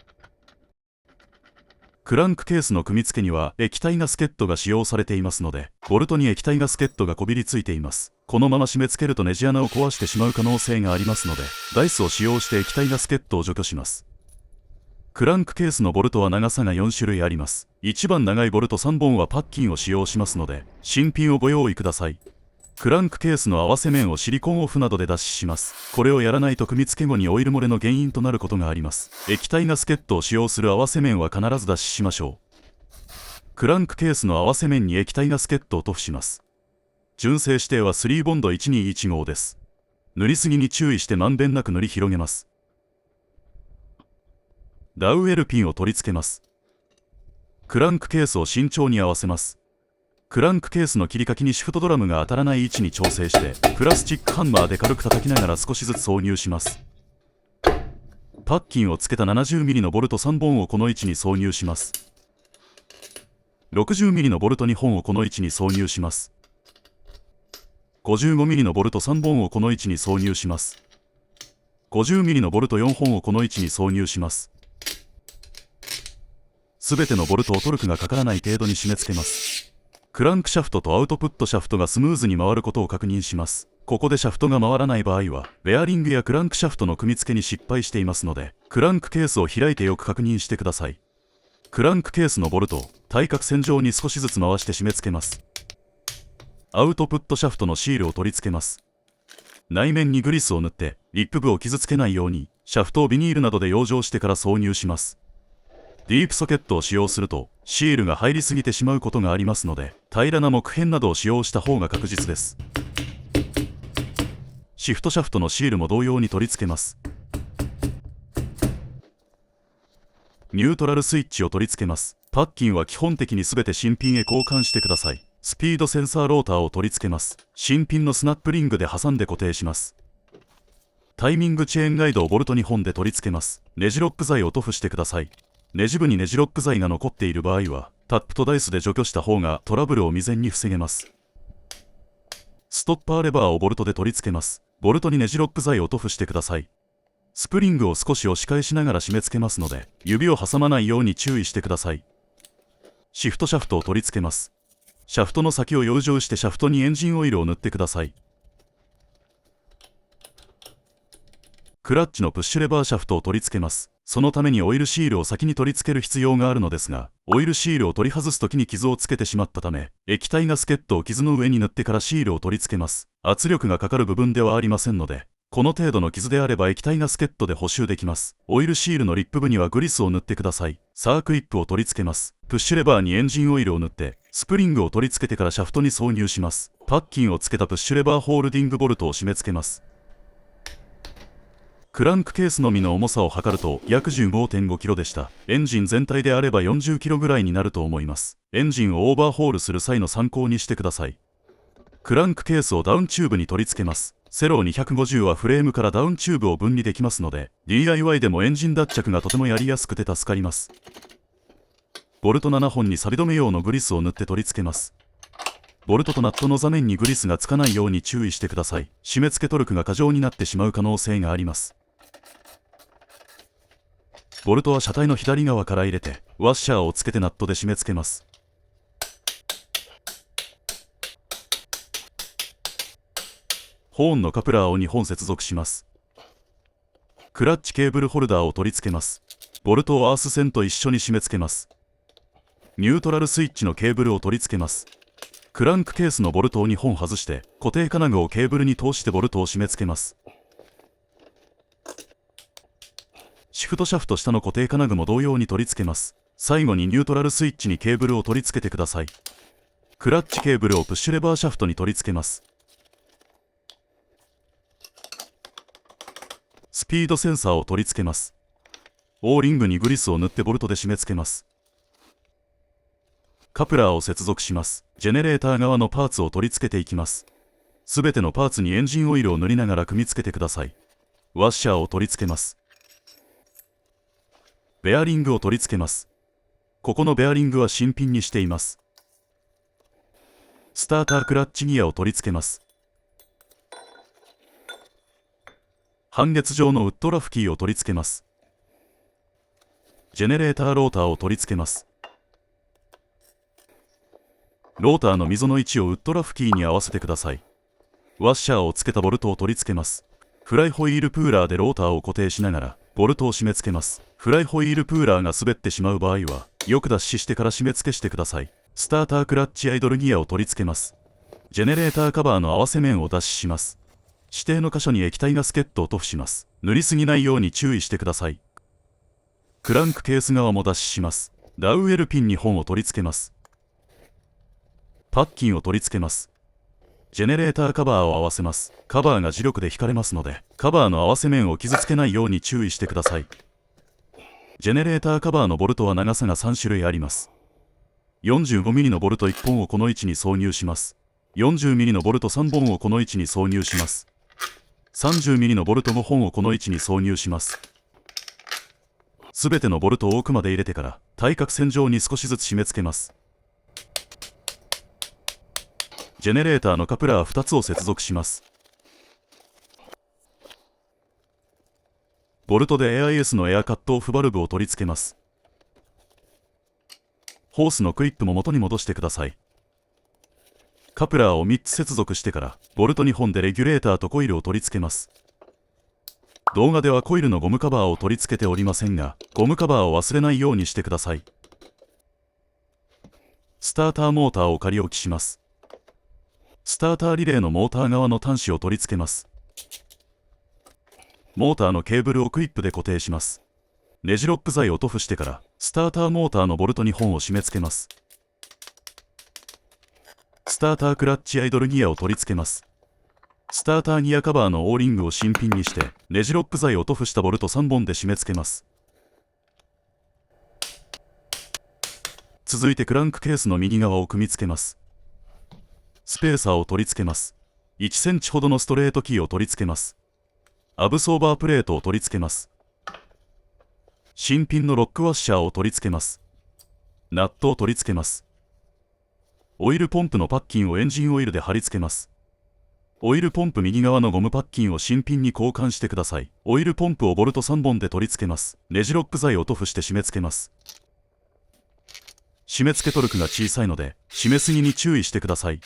S1: クランクケースの組み付けには液体ガスケットが使用されていますので、ボルトに液体ガスケットがこびりついています。このまま締め付けるとネジ穴を壊してしまう可能性がありますので、ダイスを使用して液体ガスケットを除去します。クランクケースのボルトは長さが4種類あります。一番長いボルト3本はパッキンを使用しますので、新品をご用意ください。クランクケースの合わせ面をシリコンオフなどで脱脂します。これをやらないと組み付け後にオイル漏れの原因となることがあります。液体ガスケットを使用する合わせ面は必ず脱脂しましょう。クランクケースの合わせ面に液体ガスケットを塗布します。純正指定は3ボンド1215です。塗りすぎに注意してまんべんなく塗り広げます。ダウエルピンを取り付けます。クランクケースを慎重に合わせます。クランクケースの切り欠きにシフトドラムが当たらない位置に調整して、プラスチックハンマーで軽く叩きながら少しずつ挿入します。パッキンをつけた 70mm のボルト3本をこの位置に挿入します。60mm のボルト2本をこの位置に挿入します。55mm のボルト3本をこの位置に挿入します。50mm のボルト4本をこの位置に挿入します。すべてのボルトをトルクがかからない程度に締め付けます。クランクシャフトとアウトプットシャフトがスムーズに回ることを確認します。ここでシャフトが回らない場合は、ベアリングやクランクシャフトの組み付けに失敗していますので、クランクケースを開いてよく確認してください。クランクケースのボルトを対角線上に少しずつ回して締め付けます。アウトプットシャフトのシールを取り付けます。内面にグリスを塗って、リップ部を傷つけないように、シャフトをビニールなどで養生してから挿入します。ディープソケットを使用するとシールが入りすぎてしまうことがありますので、平らな木片などを使用した方が確実です。シフトシャフトのシールも同様に取り付けます。ニュートラルスイッチを取り付けます。パッキンは基本的に全て新品へ交換してください。スピードセンサーローターを取り付けます。新品のスナップリングで挟んで固定します。タイミングチェーンガイドをボルト2本で取り付けます。ネジロック剤を塗布してください。ネジ部にネジロック剤が残っている場合は、タップとダイスで除去した方がトラブルを未然に防げます。ストッパーレバーをボルトで取り付けます。ボルトにネジロック剤を塗布してください。スプリングを少し押し返しながら締め付けますので、指を挟まないように注意してください。シフトシャフトを取り付けます。シャフトの先を養生してシャフトにエンジンオイルを塗ってください。クラッチのプッシュレバーシャフトを取り付けます。そのためにオイルシールを先に取り付ける必要があるのですが、オイルシールを取り外すときに傷をつけてしまったため、液体ガスケットを傷の上に塗ってからシールを取り付けます。圧力がかかる部分ではありませんので、この程度の傷であれば液体ガスケットで補修できます。オイルシールのリップ部にはグリスを塗ってください。サークリップを取り付けます。プッシュレバーにエンジンオイルを塗って、スプリングを取り付けてからシャフトに挿入します。パッキンをつけたプッシュレバーホールディングボルトを締め付けます。クランクケースのみの重さを測ると約 15.5 キロでした。エンジン全体であれば40キロぐらいになると思います。エンジンをオーバーホールする際の参考にしてください。クランクケースをダウンチューブに取り付けます。セロー250はフレームからダウンチューブを分離できますので、DIY でもエンジン脱着がとてもやりやすくて助かります。ボルト7本に錆止め用のグリスを塗って取り付けます。ボルトとナットの座面にグリスがつかないように注意してください。締め付けトルクが過剰になってしまう可能性があります。ボルトは車体の左側から入れて、ワッシャーをつけてナットで締め付けます。ホーンのカプラーを2本接続します。クラッチケーブルホルダーを取り付けます。ボルトをアース線と一緒に締め付けます。ニュートラルスイッチのケーブルを取り付けます。クランクケースのボルトを2本外して、固定金具をケーブルに通してボルトを締め付けます。シフトシャフト下の固定金具も同様に取り付けます。最後にニュートラルスイッチにケーブルを取り付けてください。クラッチケーブルをプッシュレバーシャフトに取り付けます。スピードセンサーを取り付けます。オーリングにグリスを塗ってボルトで締め付けます。カプラーを接続します。ジェネレーター側のパーツを取り付けていきます。すべてのパーツにエンジンオイルを塗りながら組み付けてください。ワッシャーを取り付けます。ベアリングを取り付けます。ここのベアリングは新品にしています。スタータークラッチギアを取り付けます。半月状のウッドラフキーを取り付けます。ジェネレーターローターを取り付けます。ローターの溝の位置をウッドラフキーに合わせてください。ワッシャーをつけたボルトを取り付けます。フライホイールプーラーでローターを固定しながらボルトを締め付けます。フライホイールプーラーが滑ってしまう場合はよく脱脂してから締め付けしてください。スタータークラッチアイドルギアを取り付けます。ジェネレーターカバーの合わせ面を脱脂します。指定の箇所に液体ガスケットを塗布します。塗りすぎないように注意してください。クランクケース側も脱脂します。ダウエルピンに本を取り付けます。パッキンを取り付けます。ジェネレーターカバーを合わせます。カバーが磁力で引かれますので、カバーの合わせ面を傷つけないように注意してください。ジェネレーターカバーのボルトは長さが3種類あります。45mm のボルト1本をこの位置に挿入します。40mm のボルト3本をこの位置に挿入します。30mm のボルト5本をこの位置に挿入します。すべてのボルトを奥まで入れてから対角線上に少しずつ締め付けます。ジェネレーターのカプラー2つを接続します。ボルトで AIS のエアカットオフバルブを取り付けます。ホースのクリップも元に戻してください。カプラーを3つ接続してからボルト2本でレギュレーターとコイルを取り付けます。動画ではコイルのゴムカバーを取り付けておりませんが、ゴムカバーを忘れないようにしてください。スターターモーターを仮置きします。スターターリレーのモーター側の端子を取り付けます。モーターのケーブルをクリップで固定します。ネジロック剤を塗布してからスターターモーターのボルト2本を締め付けます。スタータークラッチアイドルギアを取り付けます。スターターギアカバーのオーリングを新品にしてネジロック剤を塗布したボルト3本で締め付けます。続いてクランクケースの右側を組み付けます。スペーサーを取り付けます。1センチほどのストレートキーを取り付けます。アブソーバープレートを取り付けます。新品のロックワッシャーを取り付けます。ナットを取り付けます。オイルポンプのパッキンをエンジンオイルで貼り付けます。オイルポンプ右側のゴムパッキンを新品に交換してください。オイルポンプをボルト3本で取り付けます。ネジロック剤を塗布して締め付けます。締め付けトルクが小さいので締めすぎに注意してください。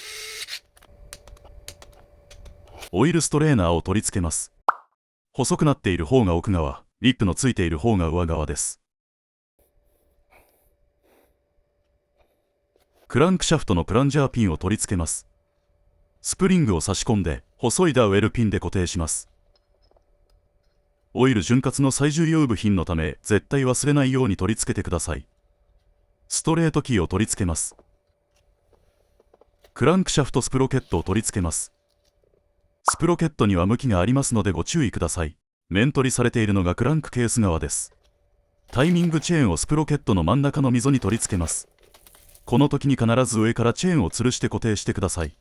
S1: オイルストレーナーを取り付けます。細くなっている方が奥側、リップのついている方が上側です。クランクシャフトのプランジャーピンを取り付けます。スプリングを差し込んで細いダウエルピンで固定します。オイル潤滑の最重要部品のため絶対忘れないように取り付けてください。ストレートキーを取り付けます。クランクシャフトスプロケットを取り付けます。スプロケットには向きがありますのでご注意ください。面取りされているのがクランクケース側です。タイミングチェーンをスプロケットの真ん中の溝に取り付けます。この時に必ず上からチェーンを吊るして固定してください。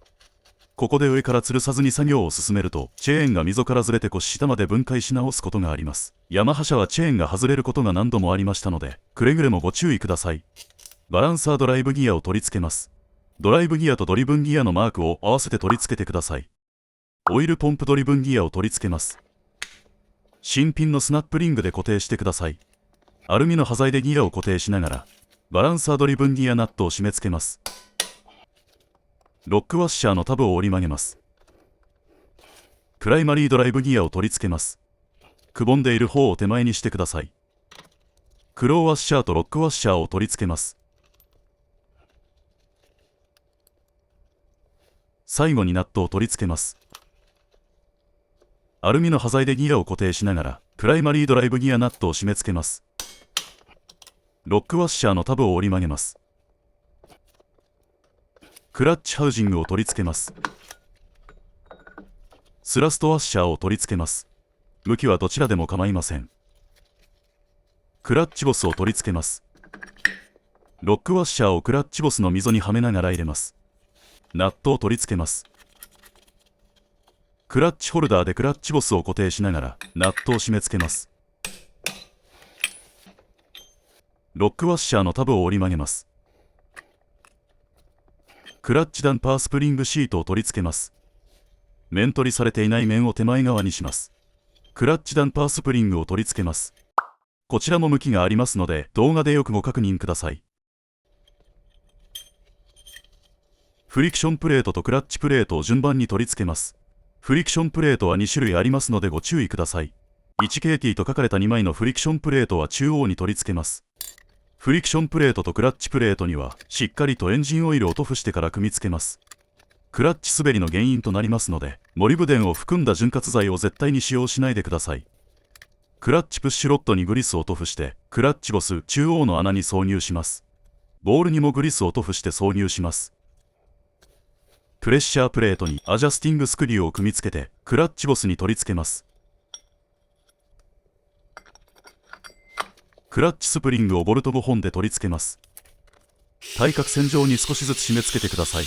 S1: ここで上から吊るさずに作業を進めるとチェーンが溝からずれて腰下まで分解し直すことがあります。ヤマハ社はチェーンが外れることが何度もありましたのでくれぐれもご注意ください。バランサードライブギアを取り付けます。ドライブギアとドリブンギアのマークを合わせて取り付けてください。オイルポンプドリブンギアを取り付けます。新品のスナップリングで固定してください。アルミの端材でギアを固定しながらバランサードリブンギアナットを締め付けます。ロックワッシャーのタブを折り曲げます。プライマリードライブギアを取り付けます。くぼんでいる方を手前にしてください。クローワッシャーとロックワッシャーを取り付けます。最後にナットを取り付けます。アルミの端材でギアを固定しながらプライマリードライブギアナットを締め付けます。ロックワッシャーのタブを折り曲げます。クラッチハウジングを取り付けます。スラストワッシャーを取り付けます。向きはどちらでも構いません。クラッチボスを取り付けます。ロックワッシャーをクラッチボスの溝にはめながら入れます。ナットを取り付けます。クラッチホルダーでクラッチボスを固定しながらナットを締め付けます。ロックワッシャーのタブを折り曲げます。クラッチダンパースプリングシートを取り付けます。面取りされていない面を手前側にします。クラッチダンパースプリングを取り付けます。こちらも向きがありますので動画でよくご確認ください。フリクションプレートとクラッチプレートを順番に取り付けます。フリクションプレートは2種類ありますのでご注意ください。1KT と書かれた2枚のフリクションプレートは中央に取り付けます。フリクションプレートとクラッチプレートにはしっかりとエンジンオイルを塗布してから組み付けます。クラッチ滑りの原因となりますので、モリブデンを含んだ潤滑剤を絶対に使用しないでください。クラッチプッシュロッドにグリスを塗布して、クラッチボス中央の穴に挿入します。ボールにもグリスを塗布して挿入します。プレッシャープレートにアジャスティングスクリューを組み付けて、クラッチボスに取り付けます。クラッチスプリングをボルト5本で取り付けます。対角線上に少しずつ締め付けてください。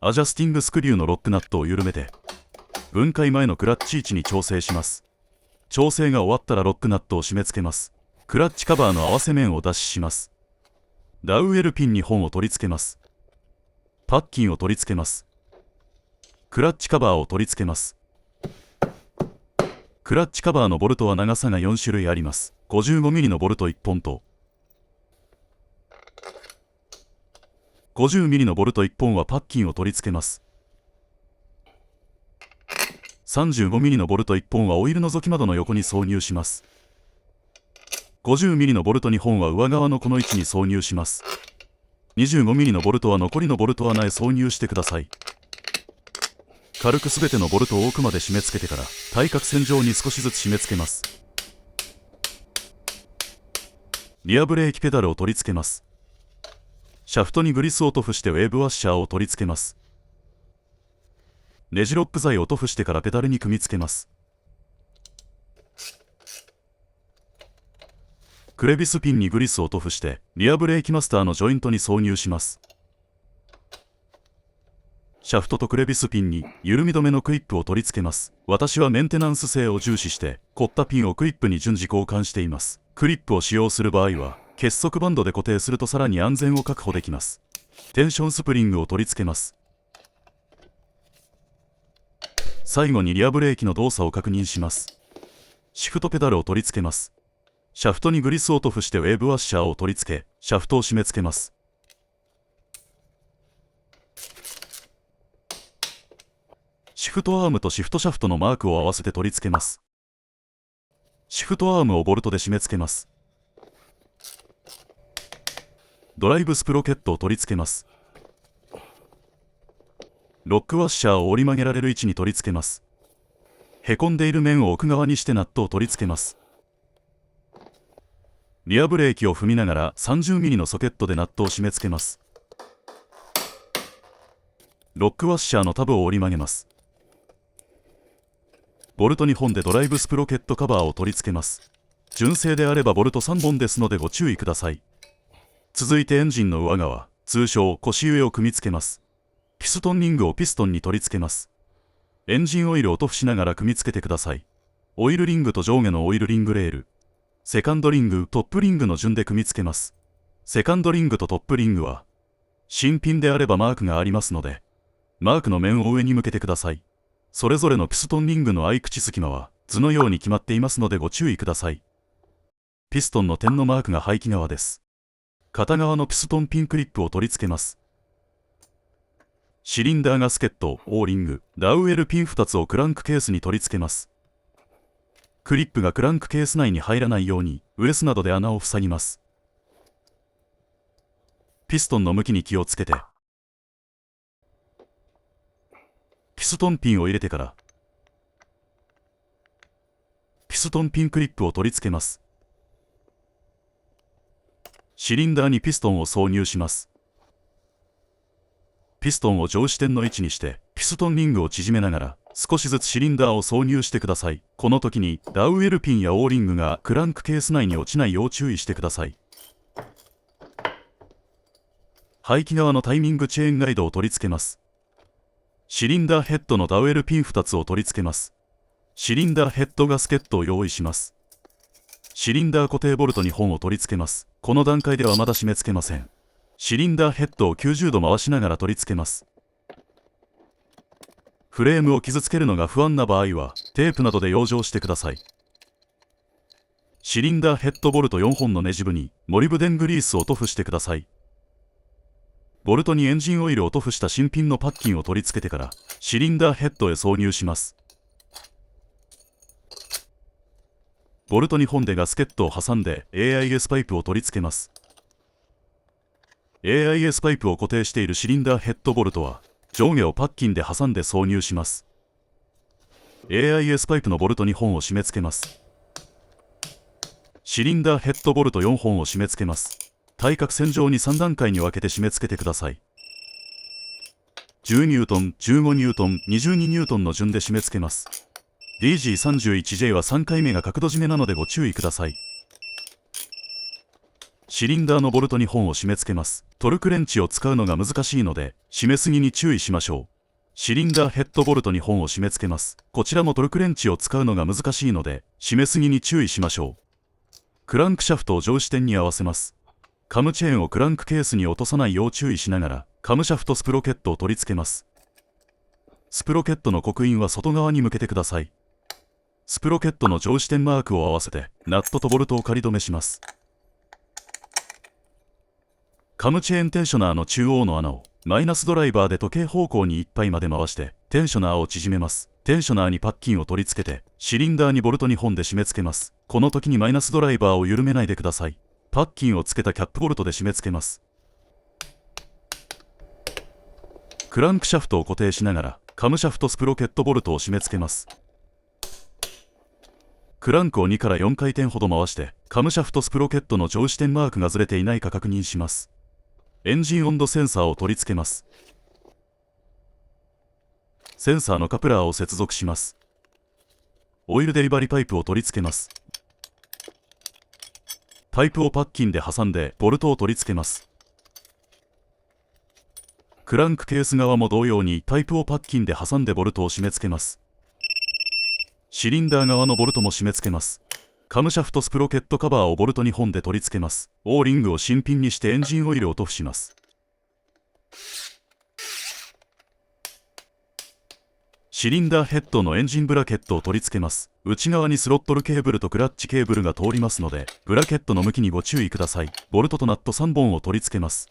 S1: アジャスティングスクリューのロックナットを緩めて、分解前のクラッチ位置に調整します。調整が終わったらロックナットを締め付けます。クラッチカバーの合わせ面を脱脂します。ダウエルピン2本を取り付けます。パッキンを取り付けます。クラッチカバーを取り付けます。クラッチカバーのボルトは長さが4種類あります。55mm のボルト1本と 50mm のボルト1本はパッキンを取り付けます。35mm のボルト1本はオイル覗き窓の横に挿入します。50mm のボルト2本は上側のこの位置に挿入します。25mm のボルトは残りのボルト穴へ挿入してください。軽くすべてのボルトを奥まで締め付けてから対角線上に少しずつ締め付けます。リアブレーキペダルを取り付けます。シャフトにグリスを塗布してウェーブワッシャーを取り付けます。ネジロック剤を塗布してからペダルに組み付けます。クレビスピンにグリスを塗布してリアブレーキマスターのジョイントに挿入します。シャフトとクレビスピンに緩み止めのクリップを取り付けます。私はメンテナンス性を重視して凝ったピンをクリップに順次交換しています。クリップを使用する場合は結束バンドで固定するとさらに安全を確保できます。テンションスプリングを取り付けます。最後にリアブレーキの動作を確認します。シフトペダルを取り付けます。シャフトにグリスを塗布してウェーブワッシャーを取り付け、シャフトを締め付けます。シフトアームとシフトシャフトのマークを合わせて取り付けます。シフトアームをボルトで締め付けます。ドライブスプロケットを取り付けます。ロックワッシャーを折り曲げられる位置に取り付けます。へこんでいる面を奥側にしてナットを取り付けます。リアブレーキを踏みながら 30mm のソケットでナットを締め付けます。ロックワッシャーのタブを折り曲げます。ボルト2本でドライブスプロケットカバーを取り付けます。純正であればボルト3本ですのでご注意ください。続いてエンジンの上側、通称腰上を組み付けます。ピストンリングをピストンに取り付けます。エンジンオイルを塗布しながら組み付けてください。オイルリングと上下のオイルリングレール、セカンドリング、トップリングの順で組み付けます。セカンドリングとトップリングは、新品であればマークがありますので、マークの面を上に向けてください。それぞれのピストンリングの合い口隙間は図のように決まっていますのでご注意ください。ピストンの点のマークが排気側です。片側のピストンピンクリップを取り付けます。シリンダーガスケット、オーリング、ダウエルピン2つをクランクケースに取り付けます。クリップがクランクケース内に入らないようにウエスなどで穴を塞ぎます。ピストンの向きに気をつけて、ピストンピンを入れてからピストンピンクリップを取り付けます。シリンダーにピストンを挿入します。ピストンを上支点の位置にしてピストンリングを縮めながら少しずつシリンダーを挿入してください。この時にダウエルピンやオーリングがクランクケース内に落ちないよう注意してください。排気側のタイミングチェーンガイドを取り付けます。シリンダーヘッドのダウエルピン2つを取り付けます。シリンダーヘッドガスケットを用意します。シリンダー固定ボルト2本を取り付けます。この段階ではまだ締め付けません。シリンダーヘッドを90度回しながら取り付けます。フレームを傷つけるのが不安な場合はテープなどで養生してください。シリンダーヘッドボルト4本のネジ部にモリブデングリースを塗布してください。ボルトにエンジンオイルを塗布した新品のパッキンを取り付けてからシリンダーヘッドへ挿入します。ボルト2本でガスケットを挟んで AIS パイプを取り付けます。AIS パイプを固定しているシリンダーヘッドボルトは上下をパッキンで挟んで挿入します。AIS パイプのボルト2本を締め付けます。シリンダーヘッドボルト4本を締め付けます。対角線上に3段階に分けて締め付けてください。10ニュートン、15ニュートン、22ニュートンの順で締め付けます。DG31J は3回目が角度締めなのでご注意ください。シリンダーのボルト2本を締め付けます。トルクレンチを使うのが難しいので締めすぎに注意しましょう。シリンダーヘッドボルト2本を締め付けます。こちらもトルクレンチを使うのが難しいので締めすぎに注意しましょう。クランクシャフトを上支点に合わせます。カムチェーンをクランクケースに落とさないよう注意しながらカムシャフトスプロケットを取り付けます。スプロケットの刻印は外側に向けてください。スプロケットの上支点マークを合わせてナットとボルトを仮止めします。カムチェーンテンショナーの中央の穴をマイナスドライバーで時計方向にいっぱいまで回してテンショナーを縮めます。テンショナーにパッキンを取り付けてシリンダーにボルト2本で締め付けます。この時にマイナスドライバーを緩めないでください。パッキンをつけたキャップボルトで締め付けます。クランクシャフトを固定しながらカムシャフトスプロケットボルトを締め付けます。クランクを2から4回転ほど回してカムシャフトスプロケットの上支点マークがずれていないか確認します。エンジン温度センサーを取り付けます。センサーのカプラーを接続します。オイルデリバリパイプを取り付けます。パイプをパッキンで挟んでボルトを取り付けます。クランクケース側も同様にパイプをパッキンで挟んでボルトを締め付けます。シリンダー側のボルトも締め付けます。カムシャフトスプロケットカバーをボルト2本で取り付けます。オーリングを新品にしてエンジンオイルを塗布します。シリンダーヘッドのエンジンブラケットを取り付けます。内側にスロットルケーブルとクラッチケーブルが通りますのでブラケットの向きにご注意ください。ボルトとナット3本を取り付けます。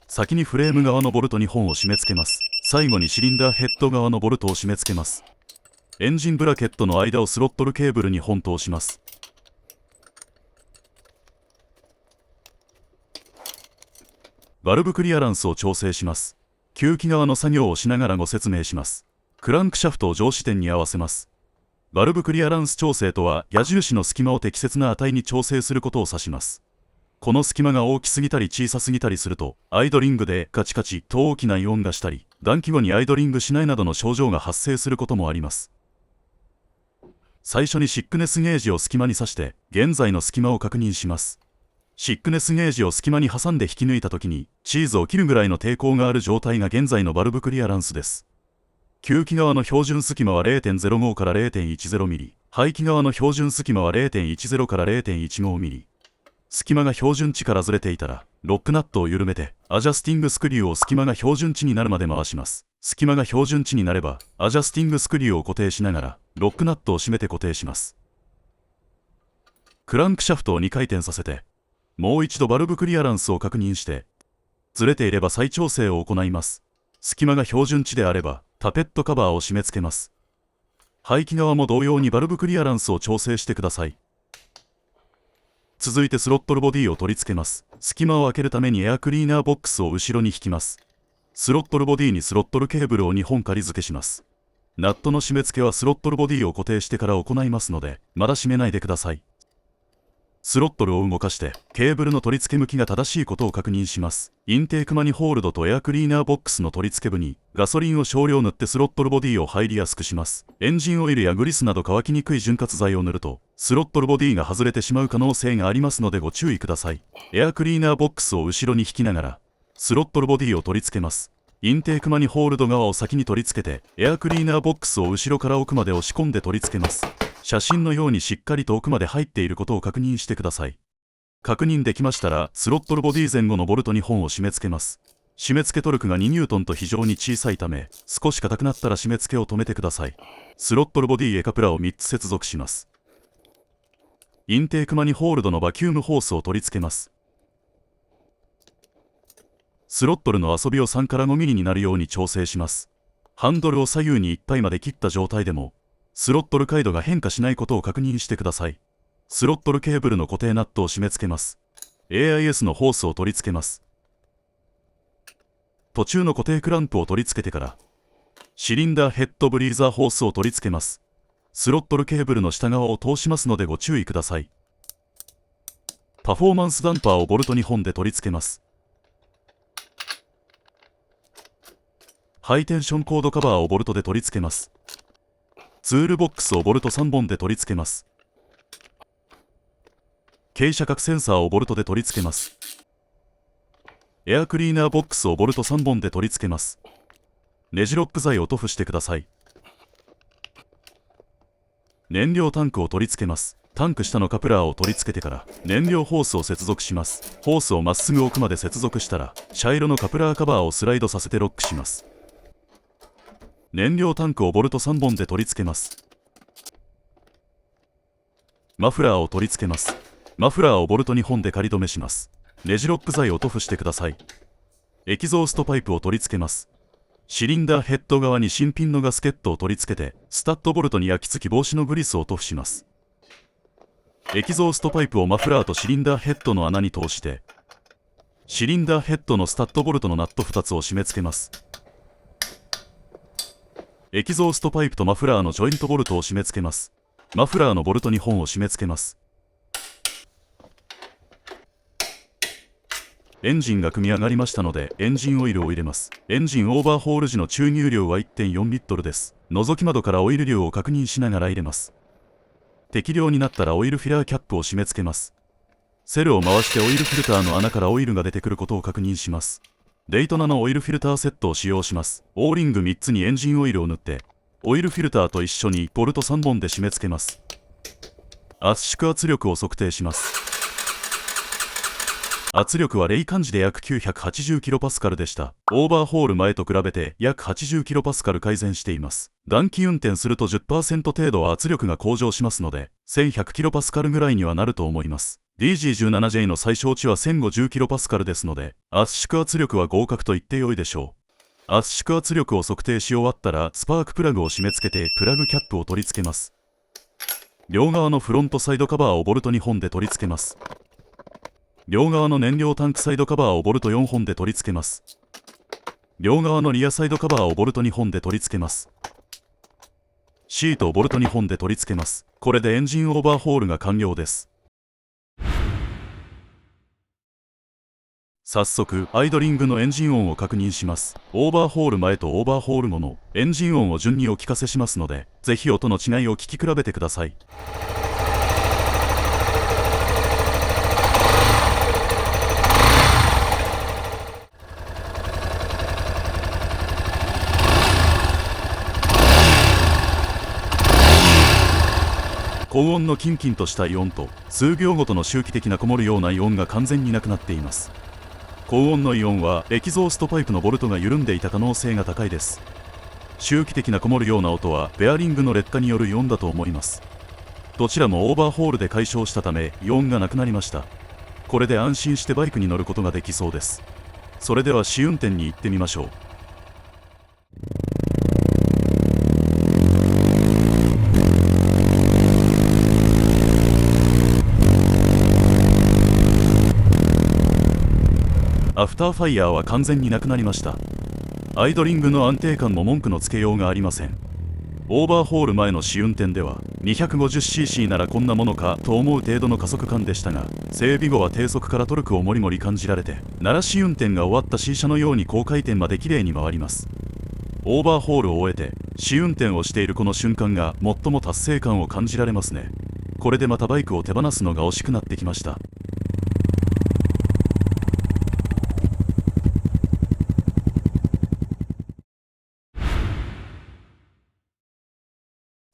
S1: 先にフレーム側のボルト2本を締め付けます。最後にシリンダーヘッド側のボルトを締め付けます。エンジンブラケットの間をスロットルケーブルに本通します。バルブクリアランスを調整します。吸気側の作業をしながらご説明します。クランクシャフトを上支点に合わせます。バルブクリアランス調整とは矢印の隙間を適切な値に調整することを指します。この隙間が大きすぎたり小さすぎたりするとアイドリングでカチカチと大きな異音がしたり暖気後にアイドリングしないなどの症状が発生することもあります。最初にシックネスゲージを隙間に刺して現在の隙間を確認します。シックネスゲージを隙間に挟んで引き抜いた時にチーズを切るぐらいの抵抗がある状態が現在のバルブクリアランスです。吸気側の標準隙間は 0.05 から 0.10 ミリ、排気側の標準隙間は 0.10 から 0.15 ミリ。隙間が標準値からずれていたらロックナットを緩めてアジャスティングスクリューを隙間が標準値になるまで回します。隙間が標準値になればアジャスティングスクリューを固定しながらロックナットを締めて固定します。クランクシャフトを2回転させてもう一度バルブクリアランスを確認してずれていれば再調整を行います。隙間が標準値であればタペットカバーを締め付けます。排気側も同様にバルブクリアランスを調整してください。続いてスロットルボディを取り付けます。隙間を開けるためにエアクリーナーボックスを後ろに引きます。スロットルボディにスロットルケーブルを2本仮付けします。ナットの締め付けはスロットルボディを固定してから行いますのでまだ締めないでください。スロットルを動かしてケーブルの取り付け向きが正しいことを確認します。インテークマニホールドとエアクリーナーボックスの取り付け部にガソリンを少量塗ってスロットルボディを入りやすくします。エンジンオイルやグリスなど乾きにくい潤滑剤を塗るとスロットルボディが外れてしまう可能性がありますのでご注意ください。エアクリーナーボックスを後ろに引きながらスロットルボディを取り付けます。インテークマニホールド側を先に取り付けてエアクリーナーボックスを後ろから奥まで押し込んで取り付けます。写真のようにしっかりと奥まで入っていることを確認してください。確認できましたらスロットルボディ前後のボルト2本を締め付けます。締め付けトルクが2ニュートンと非常に小さいため、少し硬くなったら締め付けを止めてください。スロットルボディエカプラを3つ接続します。インテークマニホールドのバキュームホースを取り付けます。スロットルの遊びを3から5ミリになるように調整します。ハンドルを左右にいっぱいまで切った状態でも、スロットル回路が変化しないことを確認してください。スロットルケーブルの固定ナットを締め付けます。AIS のホースを取り付けます。途中の固定クランプを取り付けてから、シリンダーヘッドブリーザーホースを取り付けます。スロットルケーブルの下側を通しますのでご注意ください。パフォーマンスダンパーをボルト2本で取り付けます。ハイテンションコードカバーをボルトで取り付けます。ツールボックスをボルト3本で取り付けます。傾斜角センサーをボルトで取り付けます。エアクリーナーボックスをボルト3本で取り付けます。ネジロック剤を塗布してください。燃料タンクを取り付けます。タンク下のカプラーを取り付けてから燃料ホースを接続します。ホースをまっすぐ奥まで接続したら、茶色のカプラーカバーをスライドさせてロックします。燃料タンクをボルト3本で取り付けます。マフラーを取り付けます。マフラーをボルト2本で仮止めします。ネジロック剤を塗布してください。エキゾーストパイプを取り付けます。シリンダーヘッド側に新品のガスケットを取り付けて、スタッドボルトに焼き付き防止のグリスを塗布します。エキゾーストパイプをマフラーとシリンダーヘッドの穴に通して、シリンダーヘッドのスタッドボルトのナット2つを締め付けます。エキゾーストパイプとマフラーのジョイントボルトを締め付けます。マフラーのボルト2本を締め付けます。エンジンが組み上がりましたので、エンジンオイルを入れます。エンジンオーバーホール時の注入量は 1.4 リットルです。覗き窓からオイル量を確認しながら入れます。適量になったらオイルフィラーキャップを締め付けます。セルを回してオイルフィルターの穴からオイルが出てくることを確認します。デイトナのオイルフィルターセットを使用します。オーリング3つにエンジンオイルを塗って、オイルフィルターと一緒にボルト3本で締め付けます。圧縮圧力を測定します。圧力は0感時で約 980kPa でした。オーバーホール前と比べて約 80kPa 改善しています。暖気運転すると 10% 程度は圧力が向上しますので、1100kPa ぐらいにはなると思います。DG17J の最小値は 1050kPa ですので、圧縮圧力は合格と言ってよいでしょう。圧縮圧力を測定し終わったら、スパークプラグを締め付けてプラグキャップを取り付けます。両側のフロントサイドカバーをボルト2本で取り付けます。両側の燃料タンクサイドカバーをボルト4本で取り付けます。両側のリアサイドカバーをボルト2本で取り付けます。シートをボルト2本で取り付けます。これでエンジンオーバーホールが完了です。早速、アイドリングのエンジン音を確認します。オーバーホール前とオーバーホール後のエンジン音を順にお聞かせしますので、ぜひ音の違いを聞き比べてください。高温のキンキンとした異音と数秒ごとの周期的なこもるような異音が完全になくなっています。高温の異音はエキゾーストパイプのボルトが緩んでいた可能性が高いです。周期的なこもるような音はベアリングの劣化による異音だと思います。どちらもオーバーホールで解消したため異音がなくなりました。これで安心してバイクに乗ることができそうです。それでは試運転に行ってみましょう。アフターファイヤーは完全になくなりました。アイドリングの安定感も文句のつけようがありません。オーバーホール前の試運転では 250cc ならこんなものかと思う程度の加速感でしたが、整備後は低速からトルクをもりもり感じられて、奈良試運転が終わった C 車のように高回転まで綺麗に回ります。オーバーホールを終えて試運転をしているこの瞬間が最も達成感を感じられますね。これでまたバイクを手放すのが惜しくなってきました。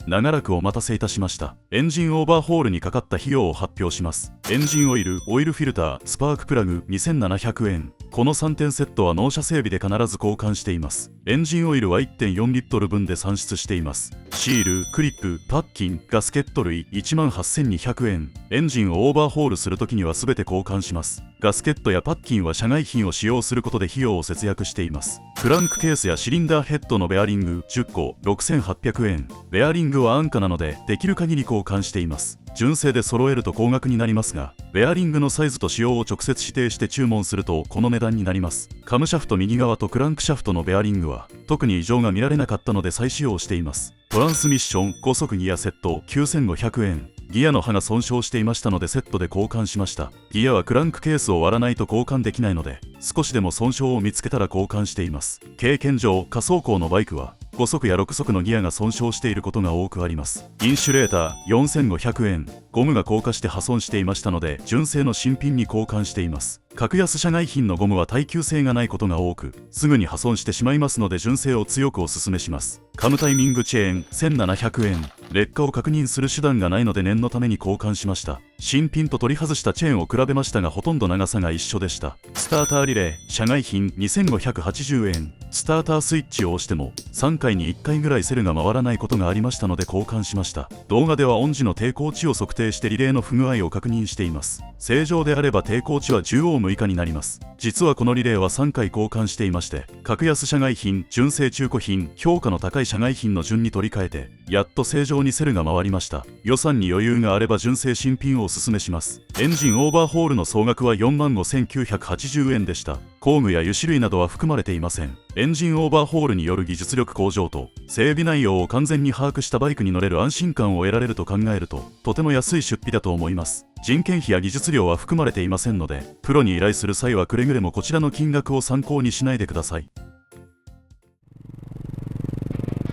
S1: 長らくお待たせいたしました。エンジンオーバーホールにかかった費用を発表します。エンジンオイル、オイルフィルター、スパークプラグ2700円。この3点セットは納車整備で必ず交換しています。エンジンオイルは 1.4 リットル分で算出しています。シール、クリップ、パッキン、ガスケット類18,200円。エンジンをオーバーホールするときには全て交換します。ガスケットやパッキンは社外品を使用することで費用を節約しています。クランクケースやシリンダーヘッドのベアリング10個6,800円。ベアリングは安価なのでできる限り交換しています。純正で揃えると高額になりますが、ベアリングのサイズと仕様を直接指定して注文するとこの値段になります。カムシャフト右側とクランクシャフトのベアリングは特に異常が見られなかったので再使用しています。トランスミッション5速ギアセット9,500円。ギアの刃が損傷していましたのでセットで交換しました。ギアはクランクケースを割らないと交換できないので、少しでも損傷を見つけたら交換しています。経験上、下走行のバイクは5速や6速のギアが損傷していることが多くあります。インシュレーター4,500円。ゴムが硬化して破損していましたので純正の新品に交換しています。格安社外品のゴムは耐久性がないことが多く、すぐに破損してしまいますので純正を強くお勧めします。カムタイミングチェーン1,700円。劣化を確認する手段がないので念のために交換しました。新品と取り外したチェーンを比べましたがほとんど長さが一緒でした。スターターリレー社外品2,580円。スタータースイッチを押しても3回に1回ぐらいセルが回らないことがありましたので交換しました。動画では音時の抵抗値を測定してリレーの不具合を確認しています。正常であれば抵抗値は10オーム以下になります。実はこのリレーは3回交換していまして、格安社外品、純正中古品、評価の高い社外品の順に取り替えてやっと正常にセルが回りました。予算に余裕があれば純正新品をおすすめします。エンジンオーバーホールの総額は45,980円でした。工具や油脂類などは含まれていません。エンジンオーバーホールによる技術力向上と整備内容を完全に把握したバイクに乗れる安心感を得られると考えるととても安い出費だと思います。人件費や技術料は含まれていませんので、プロに依頼する際はくれぐれもこちらの金額を参考にしないでください。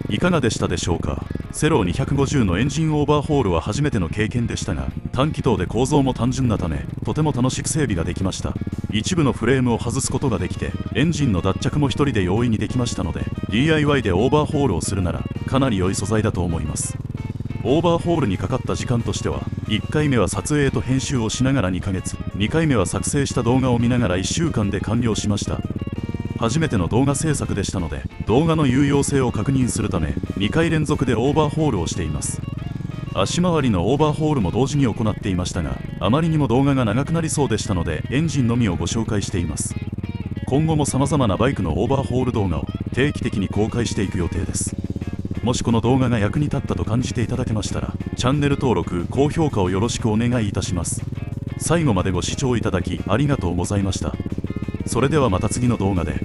S1: いかがでしたでしょうか。セロー250のエンジンオーバーホールは初めての経験でしたが、単気筒で構造も単純なためとても楽しく整備ができました。一部のフレームを外すことができてエンジンの脱着も一人で容易にできましたので、 DIY でオーバーホールをするならかなり良い素材だと思います。オーバーホールにかかった時間としては、1回目は撮影と編集をしながら2ヶ月、2回目は作成した動画を見ながら1週間で完了しました。初めての動画制作でしたので、動画の有用性を確認するため2回連続でオーバーホールをしています。足回りのオーバーホールも同時に行っていましたが、あまりにも動画が長くなりそうでしたのでエンジンのみをご紹介しています。今後も様々なバイクのオーバーホール動画を定期的に公開していく予定です。もしこの動画が役に立ったと感じていただけましたら、チャンネル登録、高評価をよろしくお願いいたします。最後までご視聴いただきありがとうございました。それではまた次の動画で